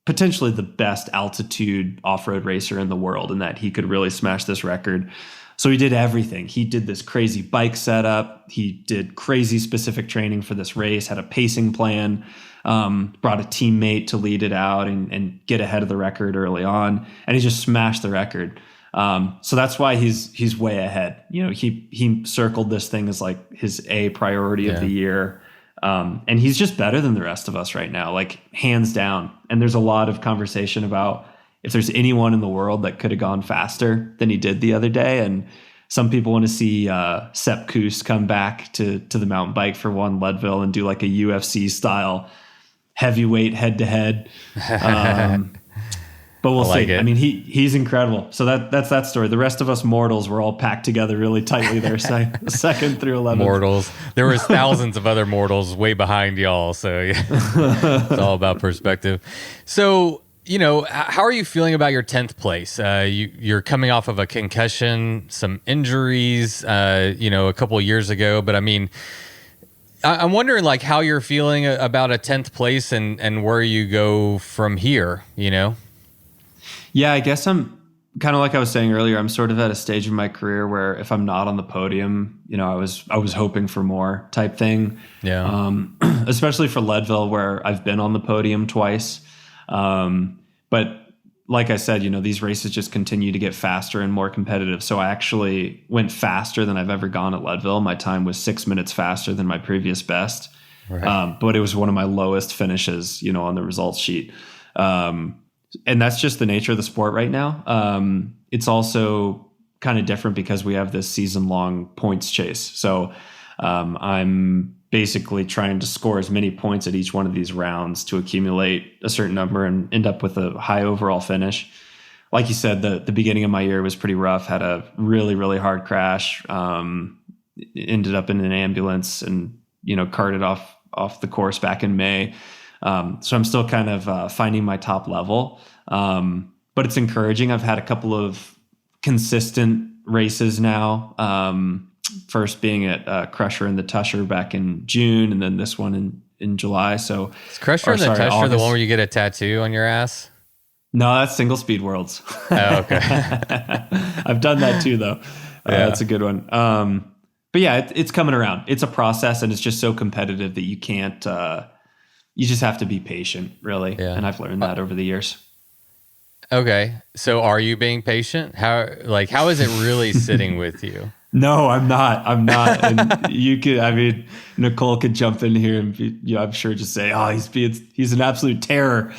potentially the best altitude off-road racer in the world, and that he could really smash this record. So he did everything. He did this crazy bike setup. He did crazy specific training for this race, had a pacing plan, brought a teammate to lead it out and get ahead of the record early on. And he just smashed the record. So that's why he's way ahead. He circled this thing as like his A priority of the year. And he's just better than the rest of us right now, like hands down. And there's a lot of conversation about if there's anyone in the world that could have gone faster than he did the other day. And some people want to see Sepp Kuss come back to the mountain bike for one Leadville and do like a UFC style heavyweight head to head. But we'll see. I mean, he's incredible. So that's that story. The rest of us mortals were all packed together really tightly there, second through 11. Mortals. There was thousands of other mortals way behind y'all. So yeah, it's all about perspective. So, how are you feeling about your 10th place? You're coming off of a concussion, some injuries, a couple of years ago. But I mean, I'm wondering like how you're feeling about a 10th place and where you go from here, Yeah, I guess I'm kind of like I was saying earlier, I'm sort of at a stage in my career where if I'm not on the podium, I was hoping for more type thing. Yeah. Especially for Leadville where I've been on the podium twice. But like I said, these races just continue to get faster and more competitive. So I actually went faster than I've ever gone at Leadville. My time was 6 minutes faster than my previous best. Right. But it was one of my lowest finishes, on the results sheet. And that's just the nature of the sport right now. It's also kind of different because we have this season-long points chase. So I'm basically trying to score as many points at each one of these rounds to accumulate a certain number and end up with a high overall finish. Like you said, the beginning of my year was pretty rough. Had a really, really hard crash. Ended up in an ambulance and, carted off the course back in May. So I'm still kind of finding my top level, but it's encouraging. I've had a couple of consistent races now. First being at Crusher and the Tusher back in June, and then this one in July. So is Crusher and the Tusher August. The one where you get a tattoo on your ass? No, that's Single Speed Worlds. Oh, okay. I've done that too, though. That's a good one. But yeah, it's coming around. It's a process, and it's just so competitive that you can't. You just have to be patient, really. Yeah. And I've learned that over the years. Okay. So are you being patient? How is it really sitting with you? No, I'm not. And Nicole could jump in here and be, I'm sure just say, he's an absolute terror.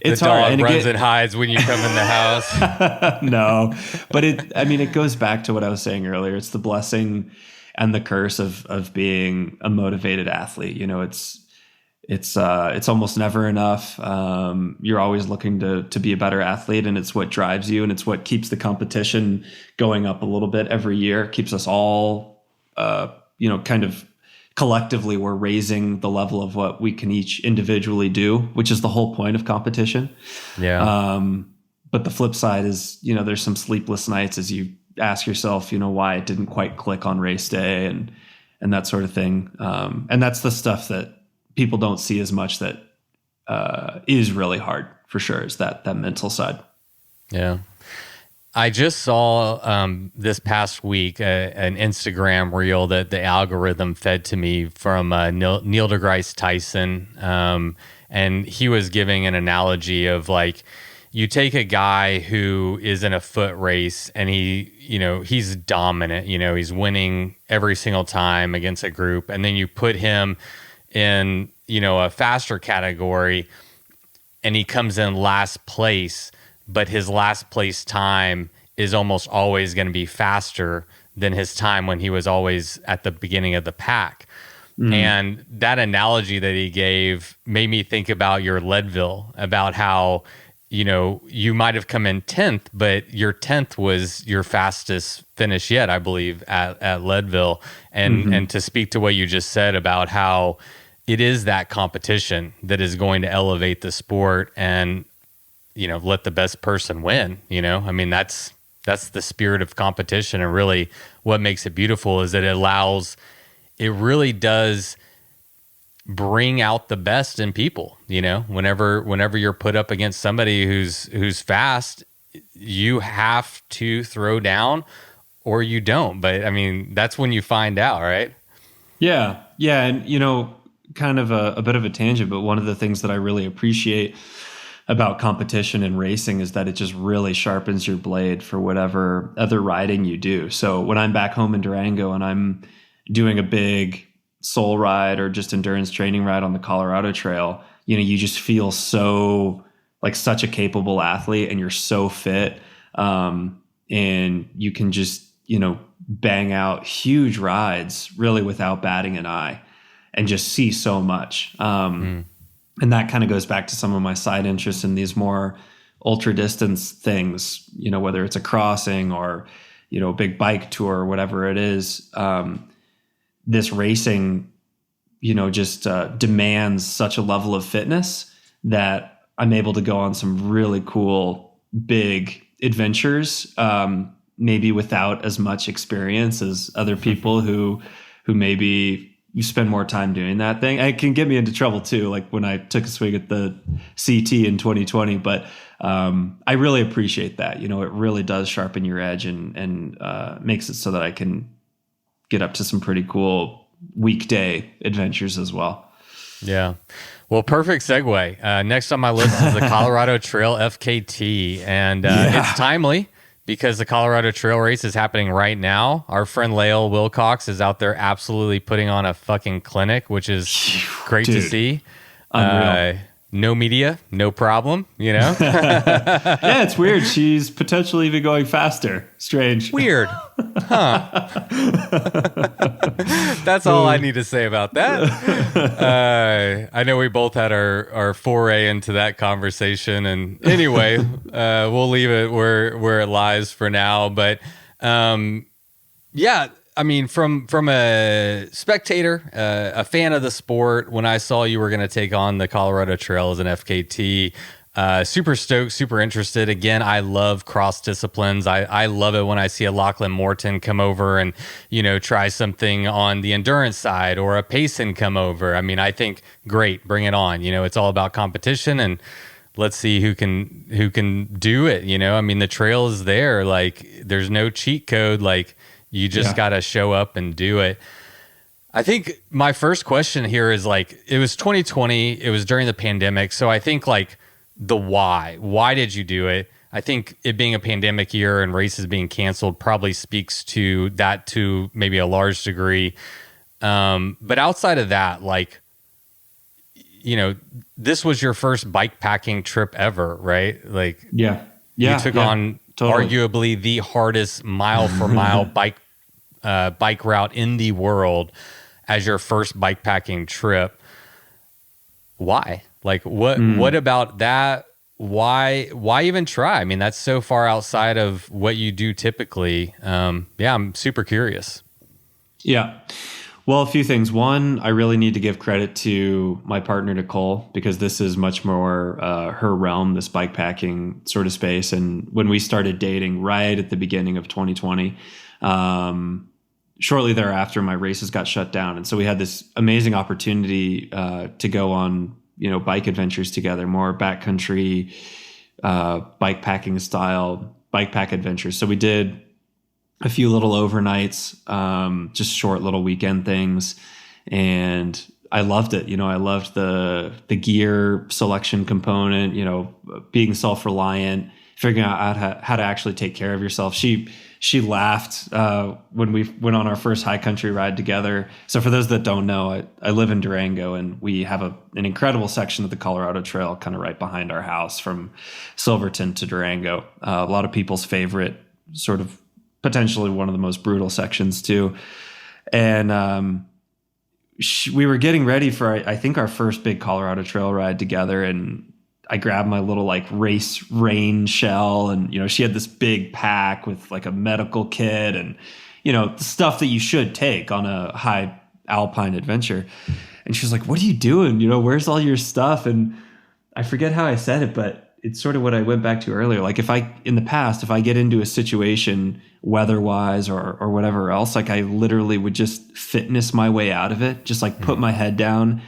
it's the hard. dog And runs and hides when you come in the house. No, but it goes back to what I was saying earlier. It's the blessing and the curse of being a motivated athlete. You know, it's almost never enough. You're always looking to be a better athlete, and it's what drives you, and it's what keeps the competition going up a little bit every year. It keeps us all, kind of collectively, we're raising the level of what we can each individually do, which is the whole point of competition. Yeah. But the flip side is, there's some sleepless nights as you ask yourself, why it didn't quite click on race day and that sort of thing. And that's the stuff that people don't see as much that is really hard for sure, is that mental side. Yeah. I just saw this past week an Instagram reel that the algorithm fed to me from Neil deGrasse Tyson. And he was giving an analogy of like, you take a guy who is in a foot race and he's dominant, he's winning every single time against a group. And then you put him in, a faster category and he comes in last place, but his last place time is almost always going to be faster than his time when he was always at the beginning of the pack. And that analogy that he gave made me think about your Leadville, about how, you might have come in 10th, but your 10th was your fastest finish yet, I believe, at Leadville. And to speak to what you just said about how it is that competition that is going to elevate the sport and, let the best person win, I mean, that's the spirit of competition. And really what makes it beautiful is that it really does bring out the best in people. Whenever you're put up against somebody who's fast, you have to throw down or you don't. But I mean, that's when you find out, right? Yeah. Yeah. And, kind of a bit of a tangent, but one of the things that I really appreciate about competition and racing is that it just really sharpens your blade for whatever other riding you do. So when I'm back home in Durango and I'm doing a big soul ride or just endurance training ride on the Colorado Trail, you just feel so like such a capable athlete and you're so fit. And you can just, bang out huge rides really without batting an eye and just see so much. And that kind of goes back to some of my side interests in these more ultra distance things, whether it's a crossing or, a big bike tour or whatever it is. This racing, just demands such a level of fitness that I'm able to go on some really cool, big adventures, maybe without as much experience as other people who maybe you spend more time doing that thing. It can get me into trouble too, like when I took a swing at the CT in 2020. But I really appreciate that. It really does sharpen your edge and makes it so that I can get up to some pretty cool weekday adventures as well. Yeah. Well, perfect segue. Next on my list is the Colorado Trail FKT. And it's timely because the Colorado Trail race is happening right now. Our friend Lael Wilcox is out there absolutely putting on a fucking clinic, which is great to see. No media, no problem, Yeah, it's weird. She's potentially even going faster. Strange. Weird. Huh. That's all I need to say about that. I know we both had our foray into that conversation. And anyway, we'll leave it where it lies for now. But yeah, I mean, from a spectator, a fan of the sport, when I saw you were going to take on the Colorado Trail as an FKT, super stoked, super interested. Again, I love cross disciplines. I love it when I see a Lachlan Morton come over and, try something on the endurance side, or a Payson come over. I mean, I think, great, bring it on. It's all about competition, and let's see who can do it. I mean, the trail is there. Like, there's no cheat code. Like, you just got to show up and do it. I think my first question here is, like, it was 2020. It was during the pandemic. So I think, like, the why. Why did you do it? I think it being a pandemic year and races being canceled probably speaks to that to maybe a large degree. But outside of that, like, this was your first bike packing trip ever, right? Like, Yeah. you took on totally. arguably the hardest mile for mile bike route in the world as your first bike packing trip. Why? Like, what about that? Why even try? I mean, that's so far outside of what you do typically. I'm super curious. Yeah. Well, a few things. One, I really need to give credit to my partner, Nicole, because this is much more her realm, this bike packing sort of space. And when we started dating right at the beginning of 2020, shortly thereafter, my races got shut down. And so we had this amazing opportunity to go on, bike adventures together, more backcountry, bike packing style, bike pack adventures. So we did a few little overnights, just short little weekend things. And I loved it. I loved the gear selection component, being self-reliant, figuring out how to actually take care of yourself. She laughed when we went on our first high country ride together. So for those that don't know, I live in Durango, and we have an incredible section of the Colorado Trail kind of right behind our house from Silverton to Durango. A lot of people's favorite, sort of potentially one of the most brutal sections too. And we were getting ready for, I think, our first big Colorado Trail ride together, and I grabbed my little like race rain shell, and she had this big pack with like a medical kit and stuff that you should take on a high alpine adventure. And she was like, "What are you doing? Where's all your stuff?" And I forget how I said it, but it's sort of what I went back to earlier. Like, in the past, if I get into a situation weather-wise or whatever else, like I literally would just fitness my way out of it, just like put my head down,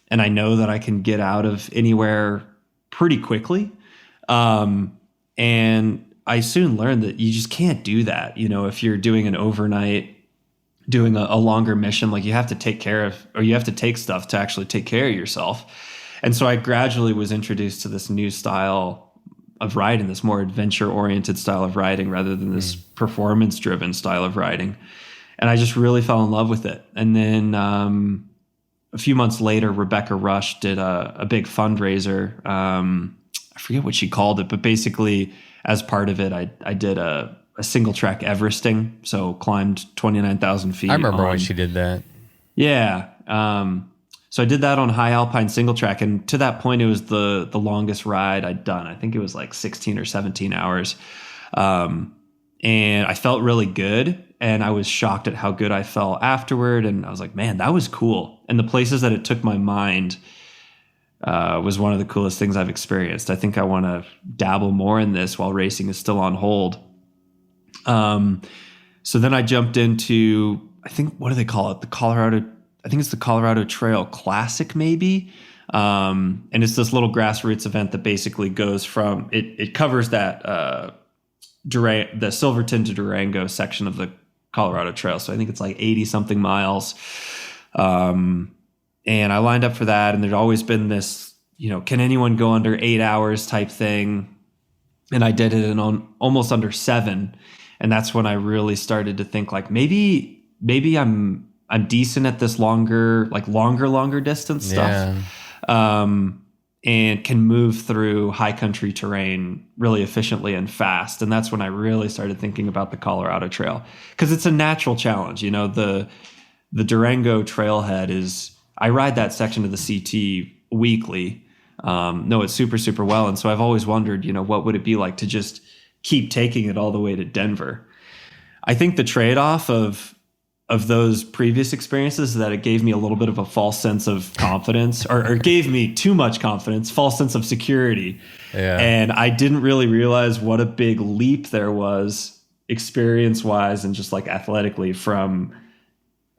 and I know that I can get out of anywhere pretty quickly. And I soon learned that you just can't do that. If you're doing an overnight, doing a longer mission, like you have to take care of, or you have to take stuff to actually take care of yourself. And so I gradually was introduced to this new style of riding, this more adventure-oriented style of riding rather than this performance-driven style of riding. And I just really fell in love with it. And then a few months later, Rebecca Rush did a big fundraiser. I forget what she called it, but basically as part of it, I did a single track Everesting. So climbed 29,000 feet. I remember when she did that. Yeah. So I did that on high alpine single track. And to that point, it was the longest ride I'd done. I think it was like 16 or 17 hours. And I felt really good. And I was shocked at how good I felt afterward. And I was like, man, that was cool. And the places that it took my mind was one of the coolest things I've experienced. I think I want to dabble more in this while racing is still on hold. So then I jumped into, I think, what do they call it? I think it's the Colorado Trail Classic, maybe. And it's this little grassroots event that basically goes from, it covers that the Silverton to Durango section of the Colorado Trail. So I think it's like 80 something miles. And I lined up for that. And there'd always been this, can anyone go under 8 hours type thing? And I did it in almost under 7. And that's when I really started to think like, maybe I'm decent at this longer distance stuff. And can move through high country terrain really efficiently and fast. And that's when I really started thinking about the Colorado Trail, because it's a natural challenge. The Durango trailhead is, I ride that section of the CT weekly, know it super, super well. And so I've always wondered, what would it be like to just keep taking it all the way to Denver? I think the trade-off of those previous experiences, that it gave me a little bit of a false sense of confidence, or gave me too much confidence, false sense of security. Yeah. And I didn't really realize what a big leap there was experience-wise and just like athletically from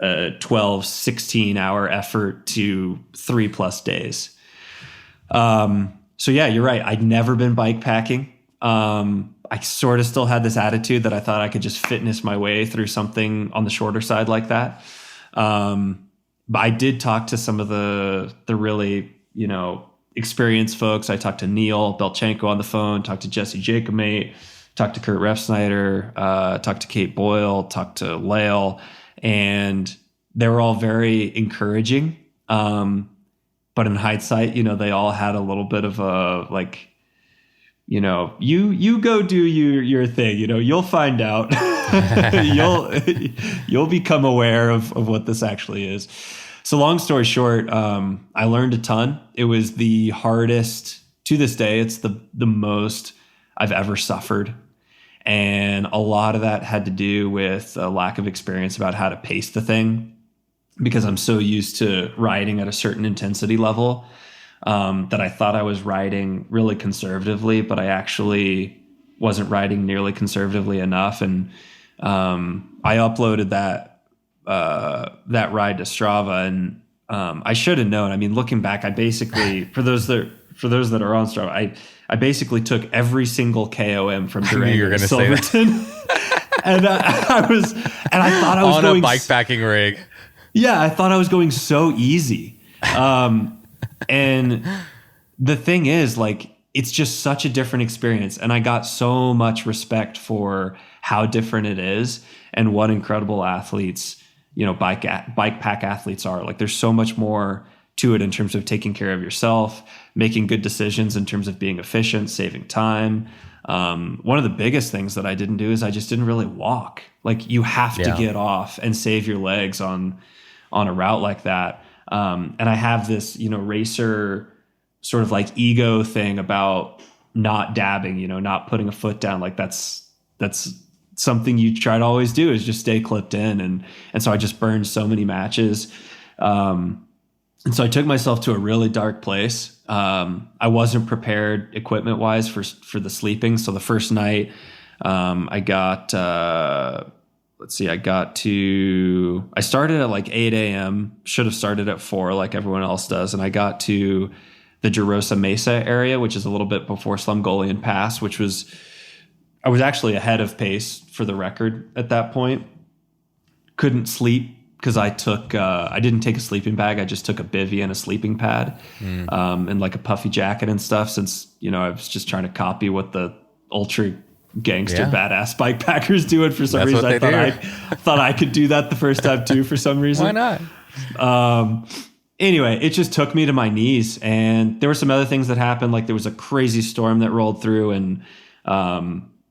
a 12, 16-hour effort to 3+ days. So yeah, you're right. I'd never been bike packing. I sort of still had this attitude that I thought I could just fitness my way through something on the shorter side like that. But I did talk to some of the really, experienced folks. I talked to Neil Belchenko on the phone, talked to Jesse Jacomate, talked to Kurt Refsnyder, talked to Kate Boyle, talked to Lael, and they were all very encouraging. But But in hindsight, they all had a little bit of a like, you go do your thing, you'll find out. you'll become aware of what this actually is. So long story short, I learned a ton. It was the hardest to this day. It's the most I've ever suffered. And a lot of that had to do with a lack of experience about how to pace the thing, because I'm so used to riding at a certain intensity level that I thought I was riding really conservatively, but I actually wasn't riding nearly conservatively enough. And I uploaded that ride to Strava, and I should have known. I mean, looking back, I basically, for those that are on Strava, I basically took every single KOM from Durango to Silverton, and I thought I was on going a bikepacking rig. Yeah, I thought I was going so easy. And the thing is, like, it's just such a different experience. And I got so much respect for how different it is and what incredible athletes, bike pack athletes are. Like, there's so much more to it in terms of taking care of yourself, making good decisions in terms of being efficient, saving time. One of the biggest things that I didn't do is I just didn't really walk. Like, you have to get off and save your legs on a route like that. And I have this, racer sort of like ego thing about not dabbing, not putting a foot down. Like that's something you try to always do, is just stay clipped in. And so I just burned so many matches. And so I took myself to a really dark place. I wasn't prepared equipment wise for the sleeping. So the first night, I started at like 8 a.m. Should have started at 4 like everyone else does. And I got to the Jarosa Mesa area, which is a little bit before Slumgolian Pass, I was actually ahead of pace for the record at that point. Couldn't sleep because I didn't take a sleeping bag. I just took a bivvy and a sleeping pad, and like a puffy jacket and stuff, since, I was just trying to copy what the ultra gangster badass bikepackers do it. For some reason, I thought I could do that the first time too, for some reason. Why not? Anyway, it just took me to my knees, and there were some other things that happened. Like, there was a crazy storm that rolled through and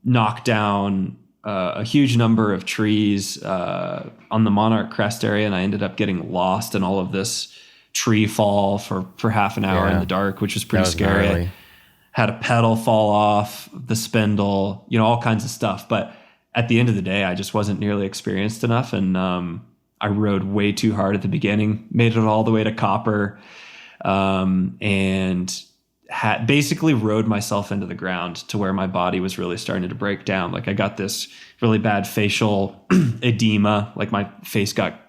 knocked down a huge number of trees on the Monarch Crest area, and I ended up getting lost in all of this tree fall for half an hour in the dark, which was pretty scary. Gnarly. Had a pedal fall off, the spindle, all kinds of stuff. But at the end of the day, I just wasn't nearly experienced enough, and I rode way too hard at the beginning, made it all the way to Copper, and basically rode myself into the ground to where my body was really starting to break down. Like, I got this really bad facial edema, like my face got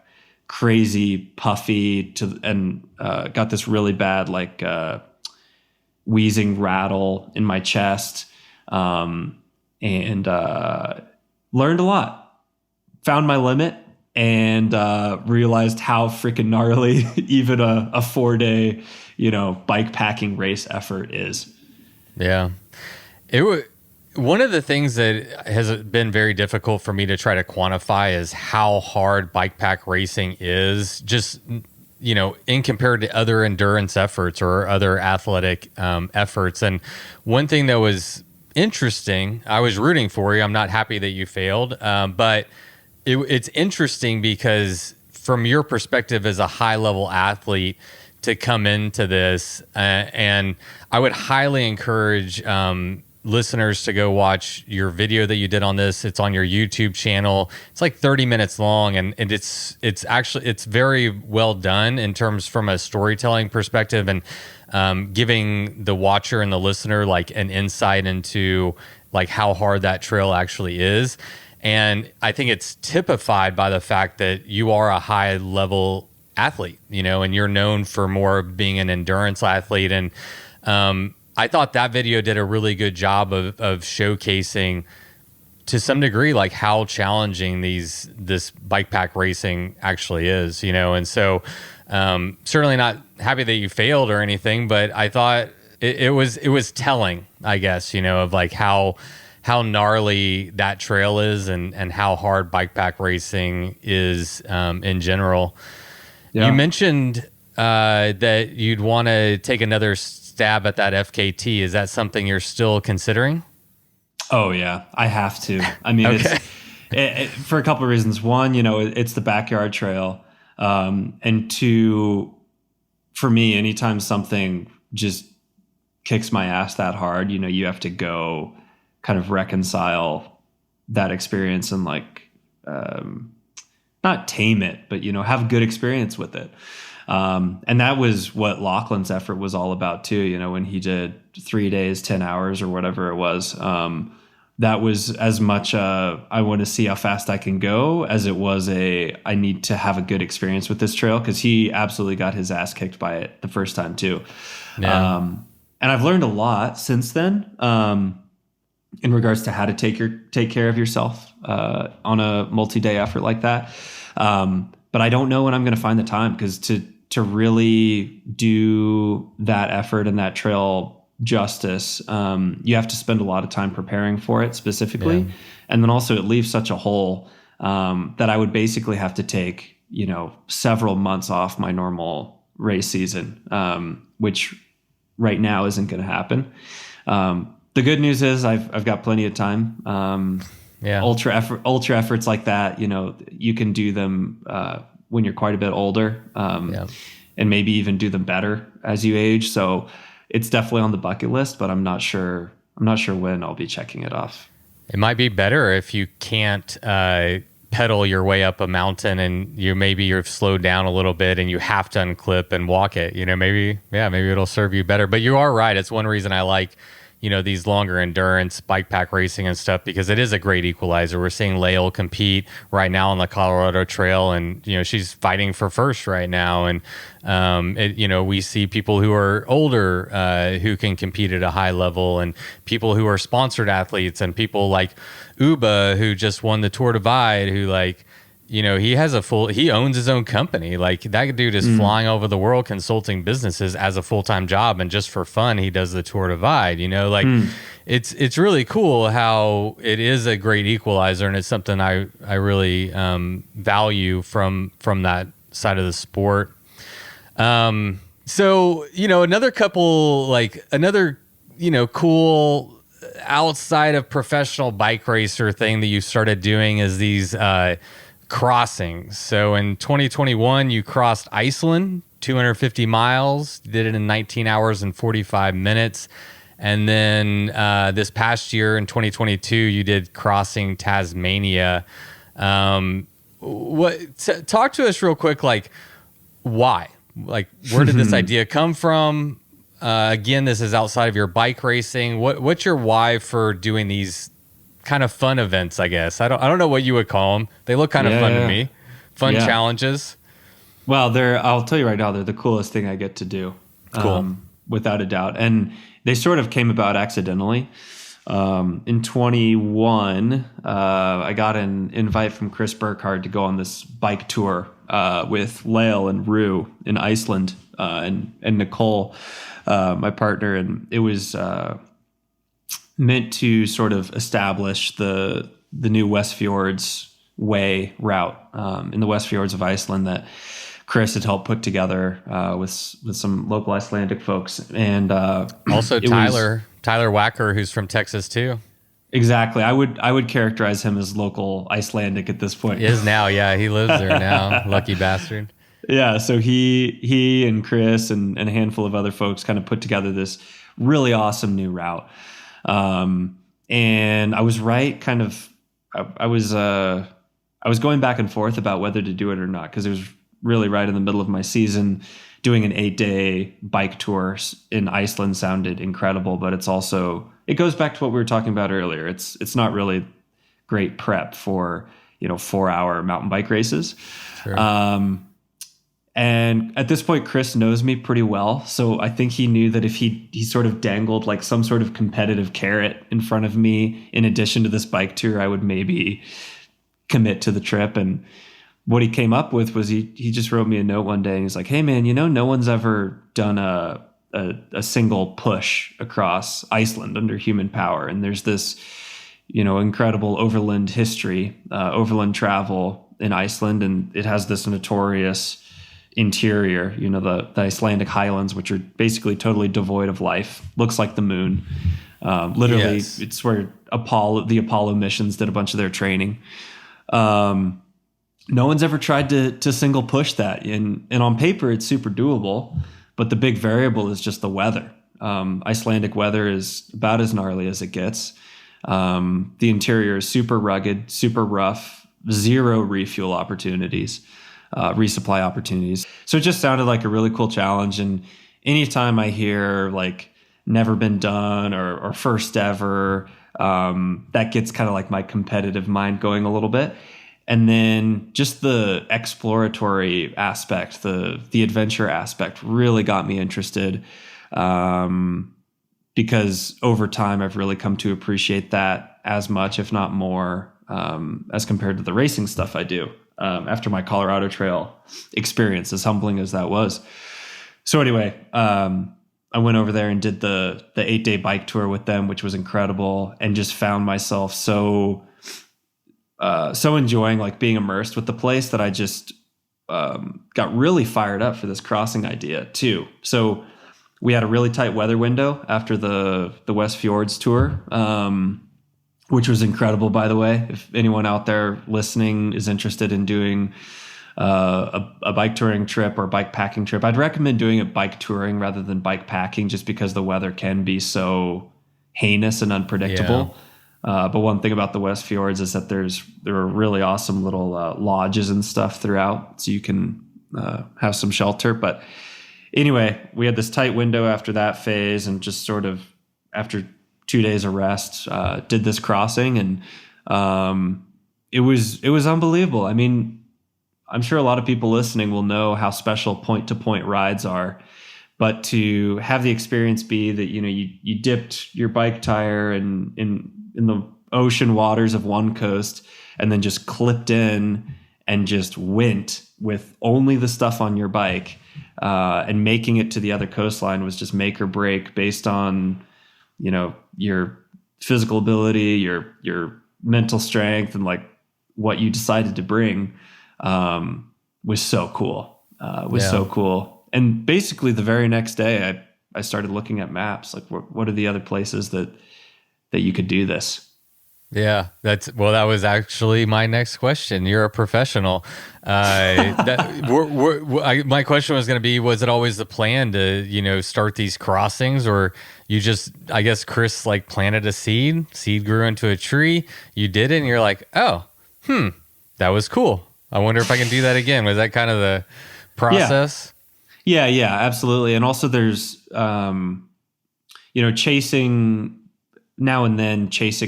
crazy puffy and got this really bad, like, wheezing rattle in my chest, and learned a lot, found my limit, and realized how freaking gnarly even a 4-day, bike packing race effort is. Yeah. One of the things that has been very difficult for me to try to quantify is how hard bike pack racing is, just, in compared to other endurance efforts or other athletic efforts. And one thing that was interesting, I was rooting for you. I'm not happy that you failed, but it's interesting because from your perspective as a high level athlete to come into this, and I would highly encourage listeners to go watch your video that you did on this. It's on your YouTube channel. It's like 30 minutes long, and it's very well done in terms from a storytelling perspective, and giving the watcher and the listener like an insight into like how hard that trail actually is. And I think it's typified by the fact that you are a high level athlete, and you're known for more being an endurance athlete. And I thought that video did a really good job of showcasing to some degree like how challenging this bike pack racing actually is, and so certainly not happy that you failed or anything, but I thought it was telling, I guess, of like how gnarly that trail is and how hard bike pack racing is in general. Yeah. You mentioned that you'd want to take another stab at that FKT. Is that something you're still considering? Oh yeah, I have to. I mean, Okay. it's for a couple of reasons. One, it's the backyard trail, and two, for me, anytime something just kicks my ass that hard, you have to go kind of reconcile that experience and not tame it, but have a good experience with it. And that was what Lachlan's effort was all about too. When he did 3 days, 10 hours or whatever it was, that was as much I want to see how fast I can go as it was I need to have a good experience with this trail, because he absolutely got his ass kicked by it the first time too. Yeah. And I've learned a lot since then in regards to how to take care of yourself on a multi-day effort like that. But I don't know when I'm going to find the time, because to really do that effort and that trail justice, you have to spend a lot of time preparing for it specifically. Yeah. And then also it leaves such a hole that I would basically have to take, several months off my normal race season, which right now isn't going to happen. The good news is I've got plenty of time. Ultra efforts like that, you can do them when you're quite a bit older, and maybe even do them better as you age. So it's definitely on the bucket list, but I'm not sure when I'll be checking it off. It might be better if you can't pedal your way up a mountain and you're slowed down a little bit and you have to unclip and walk it. Maybe it'll serve you better. But you are right. It's one reason I like these longer endurance bike pack racing and stuff, because it is a great equalizer. We're seeing Lael compete right now on the Colorado Trail, and she's fighting for first right now. And we see people who are older who can compete at a high level, and people who are sponsored athletes, and people like Uba, who just won the Tour Divide, who he owns his own company. Like, that dude is flying over the world consulting businesses as a full-time job, and just for fun he does the Tour Divide. It's really cool how it is a great equalizer, and it's something I really value from that side of the sport. So another cool outside of professional bike racer thing that you started doing is these crossings. So in 2021, you crossed Iceland, 250 miles, did it in 19 hours and 45 minutes. And then this past year in 2022, you did crossing Tasmania. Talk to us real quick, why? Where did this idea come from? Again, this is outside of your bike racing. What's your why for doing these kind of fun events, I guess? I don't know what you would call them. They look kind of fun to me. Fun challenges. Well, I'll tell you right now, they're the coolest thing I get to do. Cool. Without a doubt. And they sort of came about accidentally. In 21, I got an invite from Chris Burkhardt to go on this bike tour with Lael and Rue in Iceland, and Nicole, my partner. And it was meant to sort of establish the new West Fjords Way route in the West Fjords of Iceland that Chris had helped put together with some local Icelandic folks, and also Tyler Wacker, who's from Texas too. Exactly, I would characterize him as local Icelandic at this point. He is now, yeah, he lives there now. Lucky bastard. Yeah, so he and Chris and a handful of other folks kind of put together this really awesome new route. And I was right, kind of. I was going back and forth about whether to do it or not, because it was really right in the middle of my season. Doing an 8-day bike tour in Iceland sounded incredible, but it goes back to what we were talking about earlier. It's not really great prep for 4-hour mountain bike races. Sure. And at this point, Chris knows me pretty well. So I think he knew that if he sort of dangled like some sort of competitive carrot in front of me, in addition to this bike tour, I would maybe commit to the trip. And what he came up with was he just wrote me a note one day, and he's like, "Hey man, no one's ever done a single push across Iceland under human power. And there's this, incredible overland history, overland travel in Iceland. And it has this notorious interior, the Icelandic highlands, which are basically totally devoid of life. Looks like the moon. Literally, Yes. it's where the Apollo missions did a bunch of their training. No one's ever tried to single push that. And on paper, it's super doable. But the big variable is just the weather. Icelandic weather is about as gnarly as it gets. The interior is super rugged, super rough, zero refuel opportunities, resupply opportunities. So it just sounded like a really cool challenge. And anytime I hear like never been done or first ever, that gets kind of like my competitive mind going a little bit. And then just the exploratory aspect, the adventure aspect really got me interested, because over time I've really come to appreciate that as much, if not more, as compared to the racing stuff I do, after my Colorado Trail experience, as humbling as that was. So anyway, I went over there and did the 8-day bike tour with them, which was incredible, and just found myself so enjoying like being immersed with the place that I just got really fired up for this crossing idea too. So we had a really tight weather window after the West Fjords tour, which was incredible, by the way. If anyone out there listening is interested in doing a bike touring trip or bike packing trip, I'd recommend doing it bike touring rather than bike packing, just because the weather can be so heinous and unpredictable. Yeah. But one thing about the West Fjords is that there are really awesome little lodges and stuff throughout, so you can have some shelter. But anyway, we had this tight window after that phase, and just sort of after 2 days of rest, did this crossing, and it was unbelievable. I mean, I'm sure a lot of people listening will know how special point-to-point rides are, but to have the experience be that you dipped your bike tire in the ocean waters of one coast, and then just clipped in and just went with only the stuff on your bike, and making it to the other coastline was just make or break based on your physical ability, your mental strength, and like what you decided to bring. Was so cool. So cool. And basically the very next day I started looking at maps, like what are the other places that you could do this? Yeah, that was actually my next question. You're a professional. My question was going to be, was it always the plan to, start these crossings, or you just, I guess Chris like planted a seed grew into a tree, you did it, and you're like, oh, that was cool. I wonder if I can do that again. Was that kind of the process? Yeah, absolutely. And also there's, chasing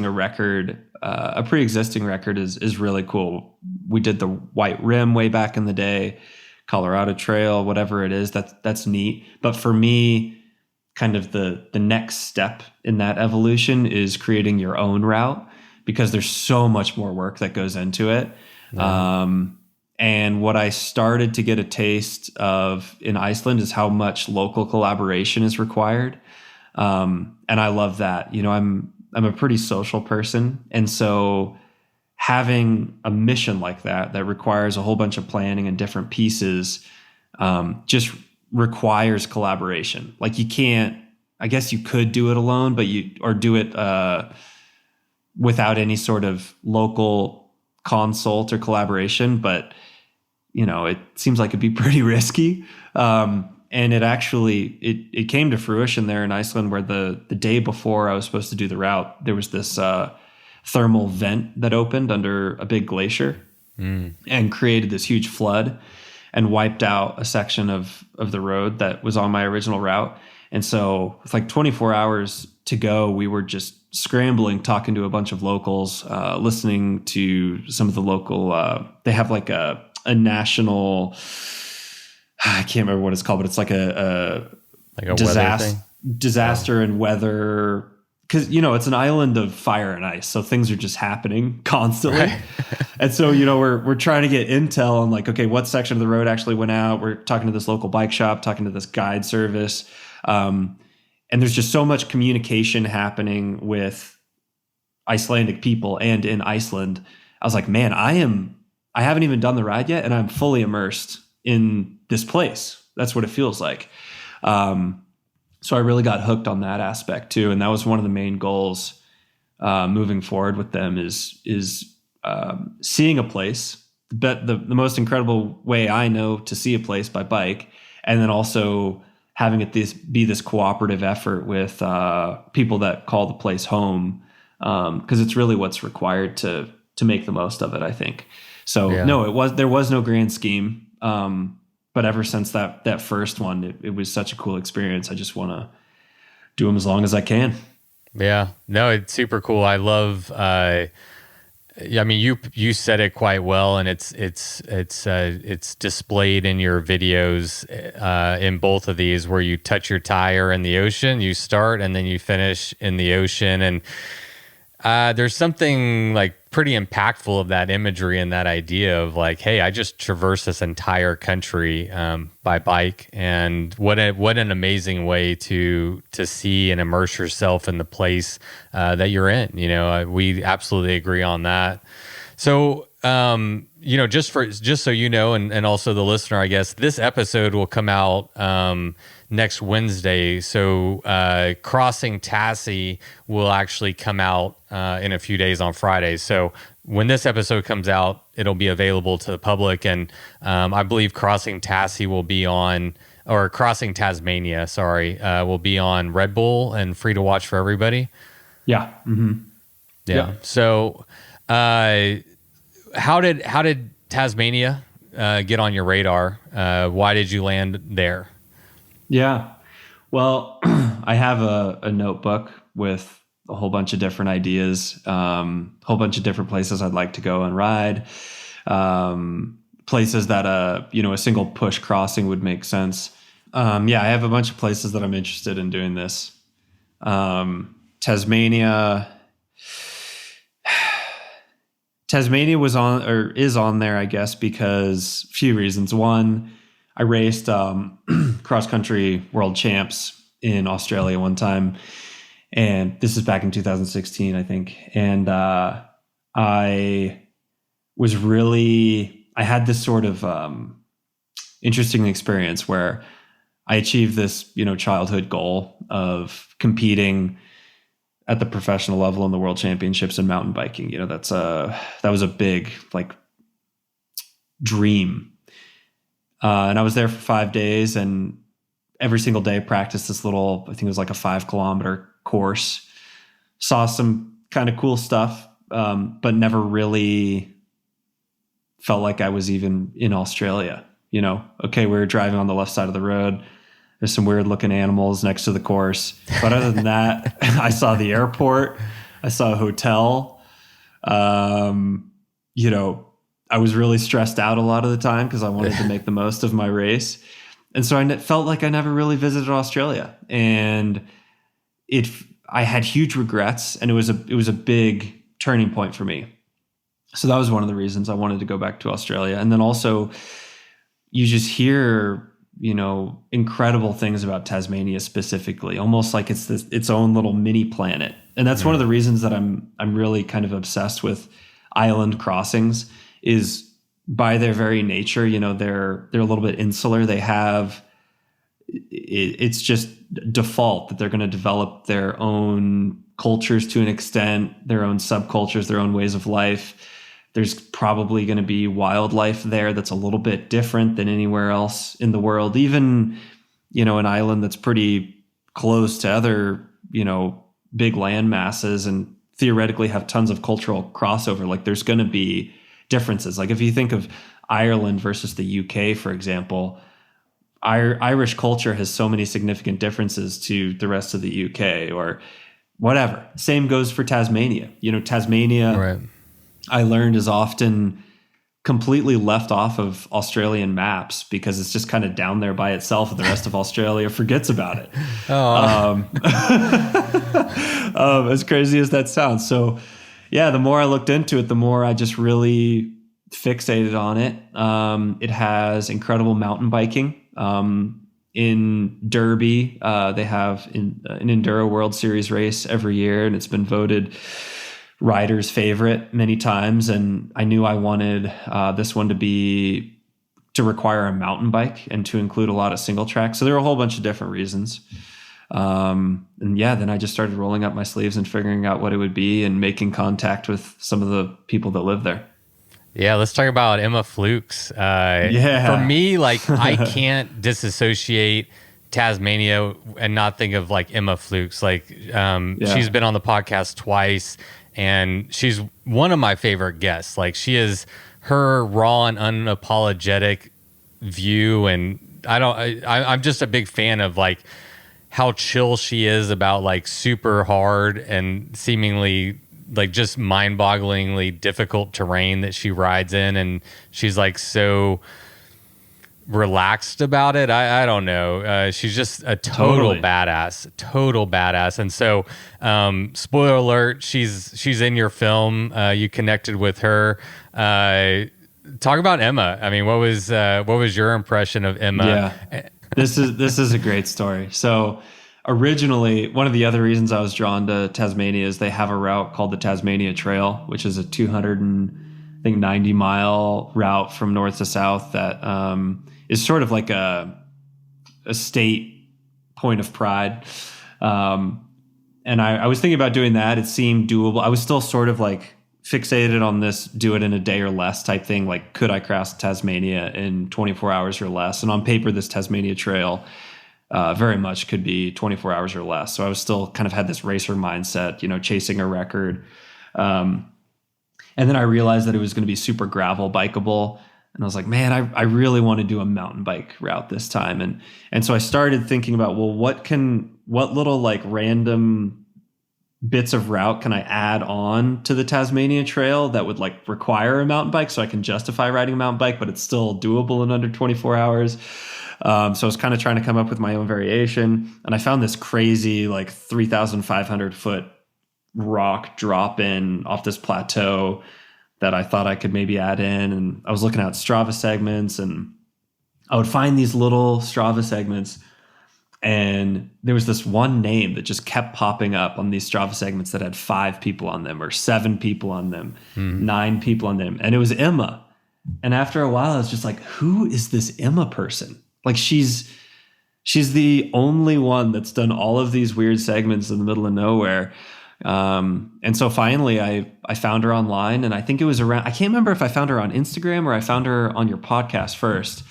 a record, a pre-existing record is really cool. We did the White Rim way back in the day, Colorado Trail, whatever it is, that's neat. But for me, kind of the next step in that evolution is creating your own route, because there's so much more work that goes into it. Yeah. And what I started to get a taste of in Iceland is how much local collaboration is required. And I love that. I'm a pretty social person. And so having a mission like that requires a whole bunch of planning and different pieces, just requires collaboration. Like I guess you could do it alone, or do it, without any sort of local consult or collaboration, but it seems like it'd be pretty risky. And it actually, it came to fruition there in Iceland, where the day before I was supposed to do the route, there was this thermal vent that opened under a big glacier and created this huge flood and wiped out a section of the road that was on my original route. And so with like 24 hours to go, we were just scrambling, talking to a bunch of locals, listening to some of the local, they have like a national, I can't remember what it's called, but it's like a disaster and weather, because it's an island of fire and ice, so things are just happening constantly. Right. And so we're trying to get intel on like, okay, what section of the road actually went out. We're talking to this local bike shop, talking to this guide service, and there's just so much communication happening with Icelandic people and in Iceland. I was like, man, I haven't even done the ride yet, and I'm fully immersed in this place. That's what it feels like. So I really got hooked on that aspect too. And that was one of the main goals moving forward with them is seeing a place. But the most incredible way I know to see a place by bike, and then also having it be this cooperative effort with people that call the place home, because it's really what's required to make the most of it, I think. So no, there was no grand scheme. But ever since that first one, it was such a cool experience. I just want to do them as long as I can. Yeah, no, it's super cool. I love, I mean, you said it quite well, and it's displayed in your videos in both of these, where you touch your tire in the ocean, you start, and then you finish in the ocean. And there's something like pretty impactful of that imagery and that idea of like, hey, I just traversed this entire country by bike, and what an amazing way to see and immerse yourself in the place that you're in. You know, we absolutely agree on that. So, you know, just so you know, and also the listener, I guess this episode will come out next Wednesday. So Crossing Tassie will actually come out in a few days on Friday. So when this episode comes out, it'll be available to the public. And I believe Crossing Tassie will be on, or Crossing Tasmania, sorry, will be on Red Bull and free to watch for everybody. Yeah. Mm-hmm. Yeah. So how did Tasmania get on your radar? Why did you land there? Yeah. Well, I have a notebook with a whole bunch of different ideas, whole bunch of different places I'd like to go and ride, places that a single push crossing would make sense. I have a bunch of places that I'm interested in doing this. Tasmania was on, or is on there, I guess, because a few reasons. One, I raced cross country world champs in Australia one time, and this is back in 2016, I think. And I had this sort of interesting experience where I achieved this, childhood goal of competing at the professional level in the world championships in mountain biking. That was a big dream. And I was there for 5 days, and every single day practiced this little, I think it was like a 5-kilometer course, saw some kind of cool stuff, but never really felt like I was even in Australia. Okay, we were driving on the left side of the road. There's some weird looking animals next to the course. But other than that, I saw the airport, I saw a hotel, I was really stressed out a lot of the time because I wanted to make the most of my race. And so I felt like I never really visited Australia, and I had huge regrets, and it was a big turning point for me. So that was one of the reasons I wanted to go back to Australia. And then also you just hear, incredible things about Tasmania specifically, almost like it's its own little mini planet. And that's one of the reasons that I'm really kind of obsessed with island crossings, is by their very nature, they're a little bit insular. They have, it's just default that they're going to develop their own cultures to an extent, their own subcultures, their own ways of life. There's probably going to be wildlife there that's a little bit different than anywhere else in the world. Even, an island that's pretty close to other, big land masses and theoretically have tons of cultural crossover. Like there's going to be differences. Like if you think of Ireland versus the UK, for example, Irish culture has so many significant differences to the rest of the UK or whatever. Same goes for Tasmania. Tasmania, right, I learned is often completely left off of Australian maps because it's just kind of down there by itself and the rest of Australia forgets about it. As crazy as that sounds. So yeah, the more I looked into it, the more I just really fixated on it. It has incredible mountain biking. In Derby, they have an Enduro World Series race every year, and it's been voted riders' favorite many times. And I knew I wanted this one to to require a mountain bike and to include a lot of single track. So there were a whole bunch of different reasons. And yeah, then I just started rolling up my sleeves and figuring out what it would be and making contact with some of the people that live there. Yeah, let's talk about Emma Flukes. For me, like I can't disassociate Tasmania and not think of like Emma Flukes. Like she's been on the podcast twice, and she's one of my favorite guests. Like she is her raw and unapologetic view, and I'm just a big fan of like how chill she is about like super hard and seemingly like just mind-bogglingly difficult terrain that she rides in, and she's like so relaxed about it. I don't know. She's just a total badass. And so, spoiler alert, she's in your film. You connected with her. Talk about Emma. I mean, what was your impression of Emma? Yeah, this is a great story. So originally, one of the other reasons I was drawn to Tasmania is they have a route called the Tasmania Trail, which is a 290-mile route from north to south that is sort of like a state point of pride. And I was thinking about doing that. It seemed doable. I was still sort of like fixated on this do it in a day or less type thing. Like, could I cross Tasmania in 24 hours or less? And on paper, this Tasmania Trail very much could be 24 hours or less. So I was still kind of had this racer mindset, chasing a record. And then I realized that it was going to be super gravel bikeable. And I was like, man, I really want to do a mountain bike route this time. And so I started thinking about, well, what little like random bits of route can I add on to the Tasmania Trail that would like require a mountain bike so I can justify riding a mountain bike, but it's still doable in under 24 hours. So I was kind of trying to come up with my own variation. And I found this crazy like 3,500 foot rock drop in off this plateau that I thought I could maybe add in. And I was looking at Strava segments, and I would find these little Strava segments, and there was this one name that just kept popping up on these Strava segments that had 5 people on them or 7 people on them, 9 people on them. And it was Emma. And after a while, I was just like, who is this Emma person? Like she's the only one that's done all of these weird segments in the middle of nowhere. And so finally I found her online, and I think it was around, I can't remember if I found her on Instagram or I found her on your podcast first.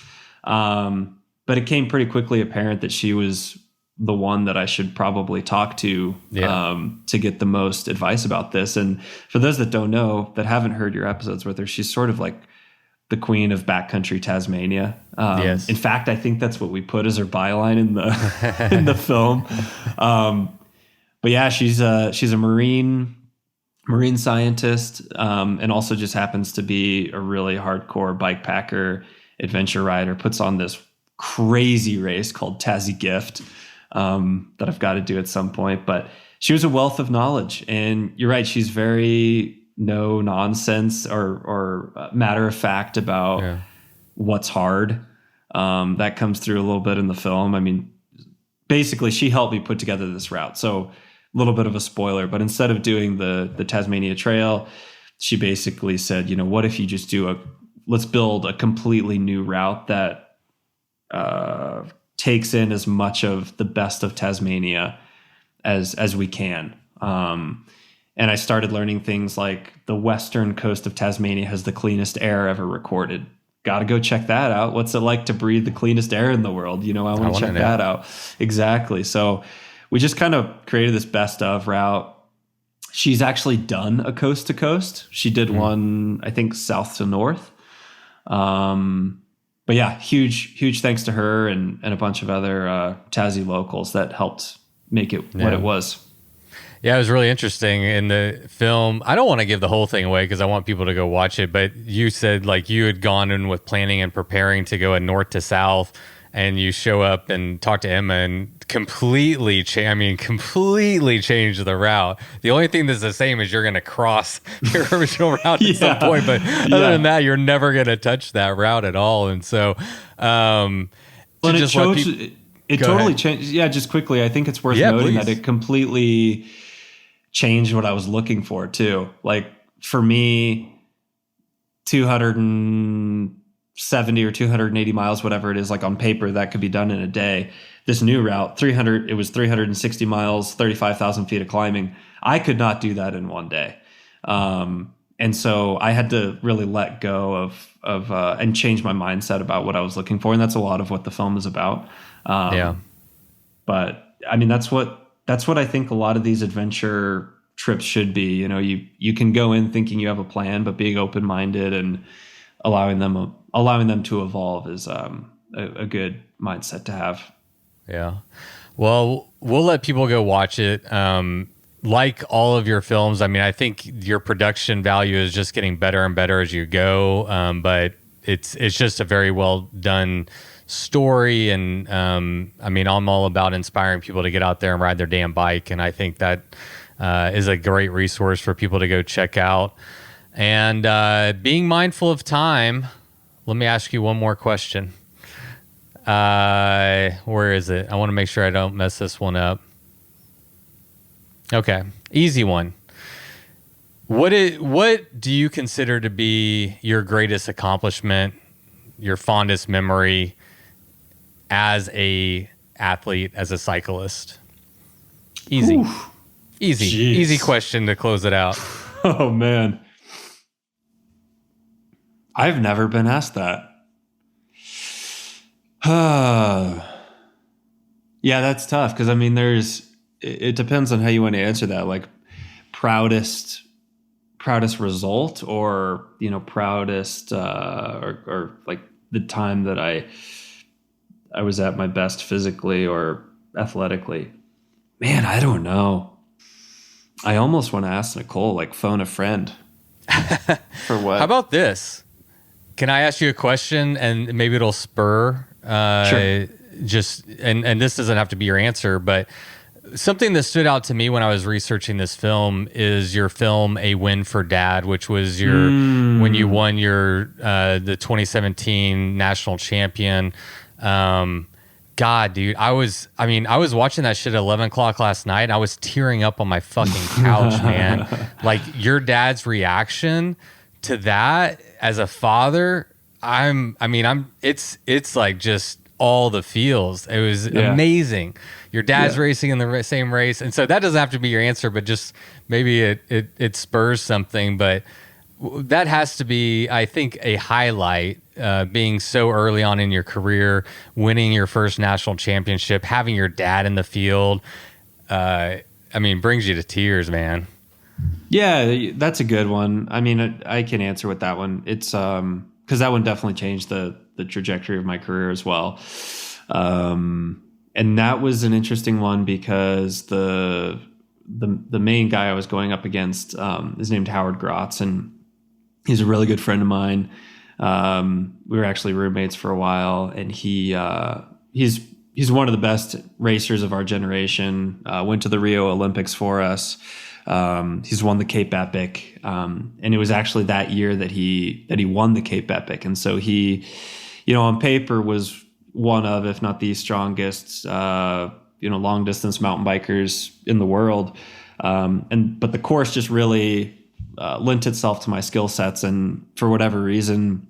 But it came pretty quickly apparent that she was the one that I should probably talk to get the most advice about this. And for those that don't know, that haven't heard your episodes with her, she's sort of like the queen of backcountry Tasmania. Yes. In fact, I think that's what we put as her byline in the in the film. But yeah, she's a marine scientist, and also just happens to be a really hardcore bike packer, adventure rider. Puts on this crazy race called Tassie Gift that I've got to do at some point. But she was a wealth of knowledge, and you're right, she's very no nonsense or matter of fact about what's hard. That comes through a little bit in the film. I mean, basically, she helped me put together this route. So a little bit of a spoiler, but instead of doing the Tasmania Trail, she basically said, what if you just let's build a completely new route that takes in as much of the best of Tasmania as we can. And I started learning things like the western coast of Tasmania has the cleanest air ever recorded. Got to go check that out. What's it like to breathe the cleanest air in the world? I want to check that out. Exactly. So we just kind of created this best of route. She's actually done a coast to coast. She did one, I think, south to north. But yeah, huge thanks to her and a bunch of other Tassie locals that helped make it what it was. Yeah, it was really interesting in the film. I don't want to give the whole thing away because I want people to go watch it, but you said like you had gone in with planning and preparing to go a north to south, and you show up and talk to Emma and completely change the route. The only thing that's the same is you're going to cross your original route at some point, but other than that, you're never going to touch that route at all. And so, it totally changed. Yeah, just quickly, I think it's worth noting that it completely changed what I was looking for too. Like for me, 270 270 or 280 miles, whatever it is, like on paper, that could be done in a day. This new route, it was 360 miles, 35,000 feet of climbing. I could not do that in one day. And so I had to really let go of and change my mindset about what I was looking for. And that's a lot of what the film is about. But I mean, that's what I think a lot of these adventure trips should be. You know, you can go in thinking you have a plan, but being open-minded and allowing them to evolve is a good mindset to have. Yeah. Well, we'll let people go watch it. Like all of your films, I mean, I think your production value is just getting better and better as you go. But it's just a very well done story. And I mean, I'm all about inspiring people to get out there and ride their damn bike. And I think that is a great resource for people to go check out. And being mindful of time, let me ask you one more question. Where is it? I want to make sure I don't mess this one up. Okay, easy one. What do you consider to be your greatest accomplishment, your fondest memory as a athlete, as a cyclist? Easy. Oof. Easy question to close it out. Oh man. I've never been asked that. Yeah, that's tough because I mean it depends on how you want to answer that. Like proudest result, or proudest or like the time that I was at my best physically or athletically. Man, I don't know. I almost want to ask Nicole, like phone a friend. For what? How about this? Can I ask you a question and maybe it'll spur Sure. And this doesn't have to be your answer, but something that stood out to me when I was researching this film is your film A Win for Dad, which was when you won the 2017 national champion. God, dude, I was watching that shit at 11 o'clock last night and I was tearing up on my fucking couch, man. Like your dad's reaction to that as a father, it's like just all the feels. It was amazing. Your dad's racing in the same race. And so that doesn't have to be your answer, but just maybe it spurs something. But that has to be, I think, a highlight, being so early on in your career, winning your first national championship, having your dad in the field. Brings you to tears, man. Yeah, that's a good one. I mean, I can answer with that one. It's because that one definitely changed the trajectory of my career as well. And that was an interesting one because the main guy I was going up against is named Howard Grotz, and he's a really good friend of mine. We were actually roommates for a while, and he's one of the best racers of our generation. Went to the Rio Olympics for us. He's won the Cape Epic, and it was actually that year that he won the Cape Epic, and so he, on paper was one of, if not the strongest, long distance mountain bikers in the world. But the course just really lent itself to my skill sets, and for whatever reason,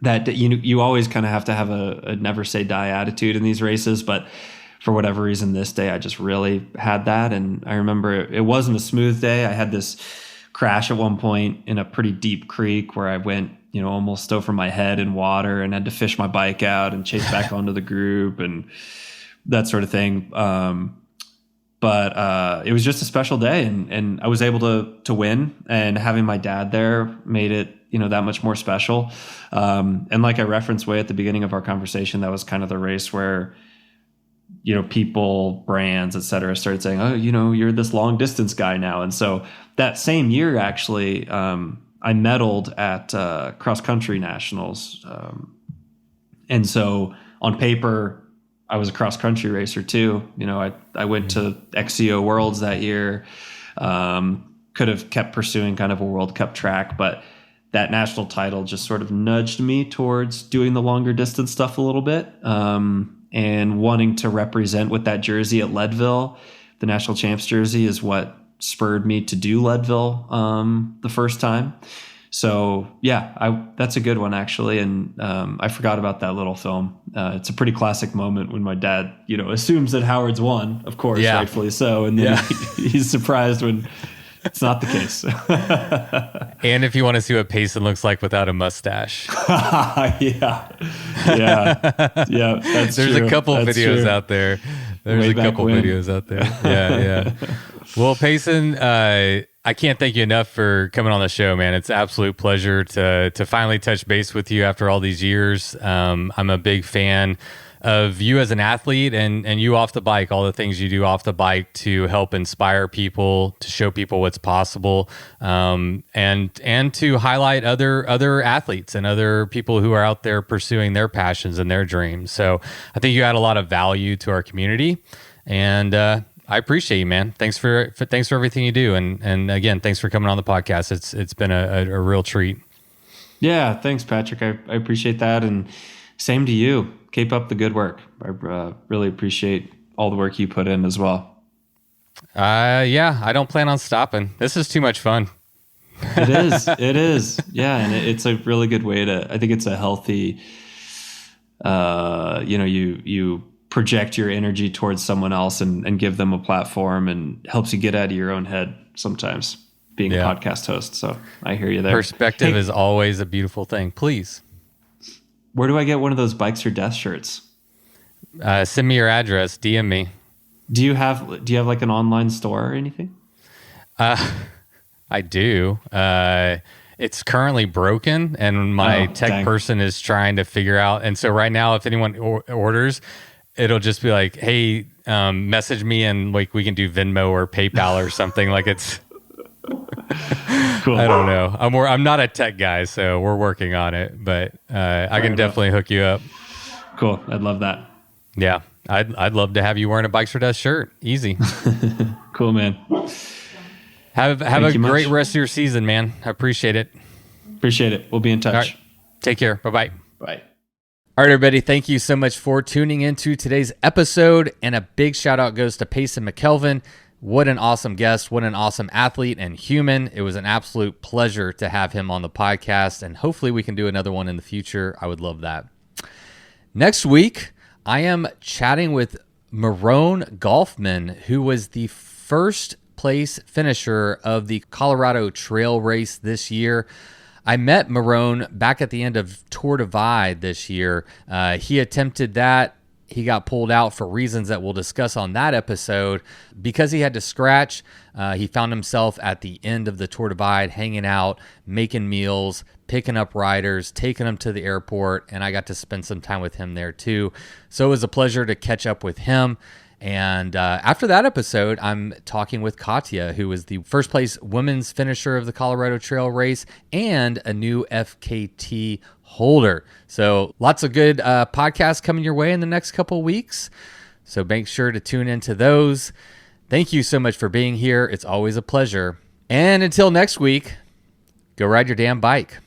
that you always kind of have to have a never say die attitude in these races, but for whatever reason, this day I just really had that. And I remember it wasn't a smooth day. I had this crash at one point in a pretty deep creek where I went, almost over my head in water and had to fish my bike out and chase back onto the group and that sort of thing. But it was just a special day, and I was able to win, and having my dad there made it, that much more special. And like I referenced way at the beginning of our conversation, that was kind of the race where, people, brands, et cetera, started saying, oh, you're this long distance guy now. And so that same year, actually, I medaled at cross country nationals. And so on paper, I was a cross country racer too. I went to XCO Worlds that year. Could have kept pursuing kind of a World Cup track, but that national title just sort of nudged me towards doing the longer distance stuff a little bit. And wanting to represent with that jersey at Leadville, the national champs jersey, is what spurred me to do Leadville the first time. So yeah, that's a good one actually. And I forgot about that little film. It's a pretty classic moment when my dad, assumes that Howard's won, of course, rightfully so. And then he's surprised when it's not the case. And if you want to see what Payson looks like without a mustache. Yeah. That's There's true. a couple videos out there. Yeah. Well, Payson, I can't thank you enough for coming on the show, man. It's an absolute pleasure to finally touch base with you after all these years. I'm a big fan of you as an athlete and you off the bike, all the things you do off the bike to help inspire people, to show people what's possible, and to highlight other athletes and other people who are out there pursuing their passions and their dreams. So I think you add a lot of value to our community, and I appreciate you, man. Thanks for everything you do, and again, thanks for coming on the podcast. It's been a real treat. Yeah, thanks, Patrick. I appreciate that, and same to you. Keep up the good work. I really appreciate all the work you put in as well. Yeah, I don't plan on stopping. This is too much fun. It is. Yeah, and it's a really good way I think it's a healthy, you project your energy towards someone else and give them a platform, and helps you get out of your own head sometimes, being a podcast host. So I hear you there. Perspective is always a beautiful thing. Please. Where do I get one of those Bikes or Death shirts? Send me your address. DM me. Do you have like an online store or anything? I do. It's currently broken, and my tech person is trying to figure out. And so right now, if anyone orders, it'll just be like, hey, message me, and like we can do Venmo or PayPal or something. Like it's. Cool. I don't know. I'm not a tech guy, so we're working on it, but I can definitely hook you up. Cool. I'd love that. Yeah. I'd love to have you wearing a Bikes for Death shirt. Easy. Cool, man. Have a great rest of your season, man. I appreciate it. Appreciate it. We'll be in touch. All right. Take care. Bye-bye. Bye. All right, everybody. Thank you so much for tuning into today's episode, and a big shout out goes to Payson McElveen. What an awesome guest. What an awesome athlete and human. It was an absolute pleasure to have him on the podcast, and hopefully we can do another one in the future. I would love that. Next week, I am chatting with Marone Golfman, who was the first place finisher of the Colorado Trail Race this year. I met Marone back at the end of Tour Divide this year. He attempted that. He got pulled out for reasons that we'll discuss on that episode. Because he had to scratch, he found himself at the end of the Tour Divide hanging out, making meals, picking up riders, taking them to the airport, and I got to spend some time with him there too. So it was a pleasure to catch up with him. And after that episode, I'm talking with Katya, who was the first place women's finisher of the Colorado Trail Race and a new FKT holder. So lots of good podcasts coming your way in the next couple of weeks. So make sure to tune into those. Thank you so much for being here. It's always a pleasure. And until next week, go ride your damn bike.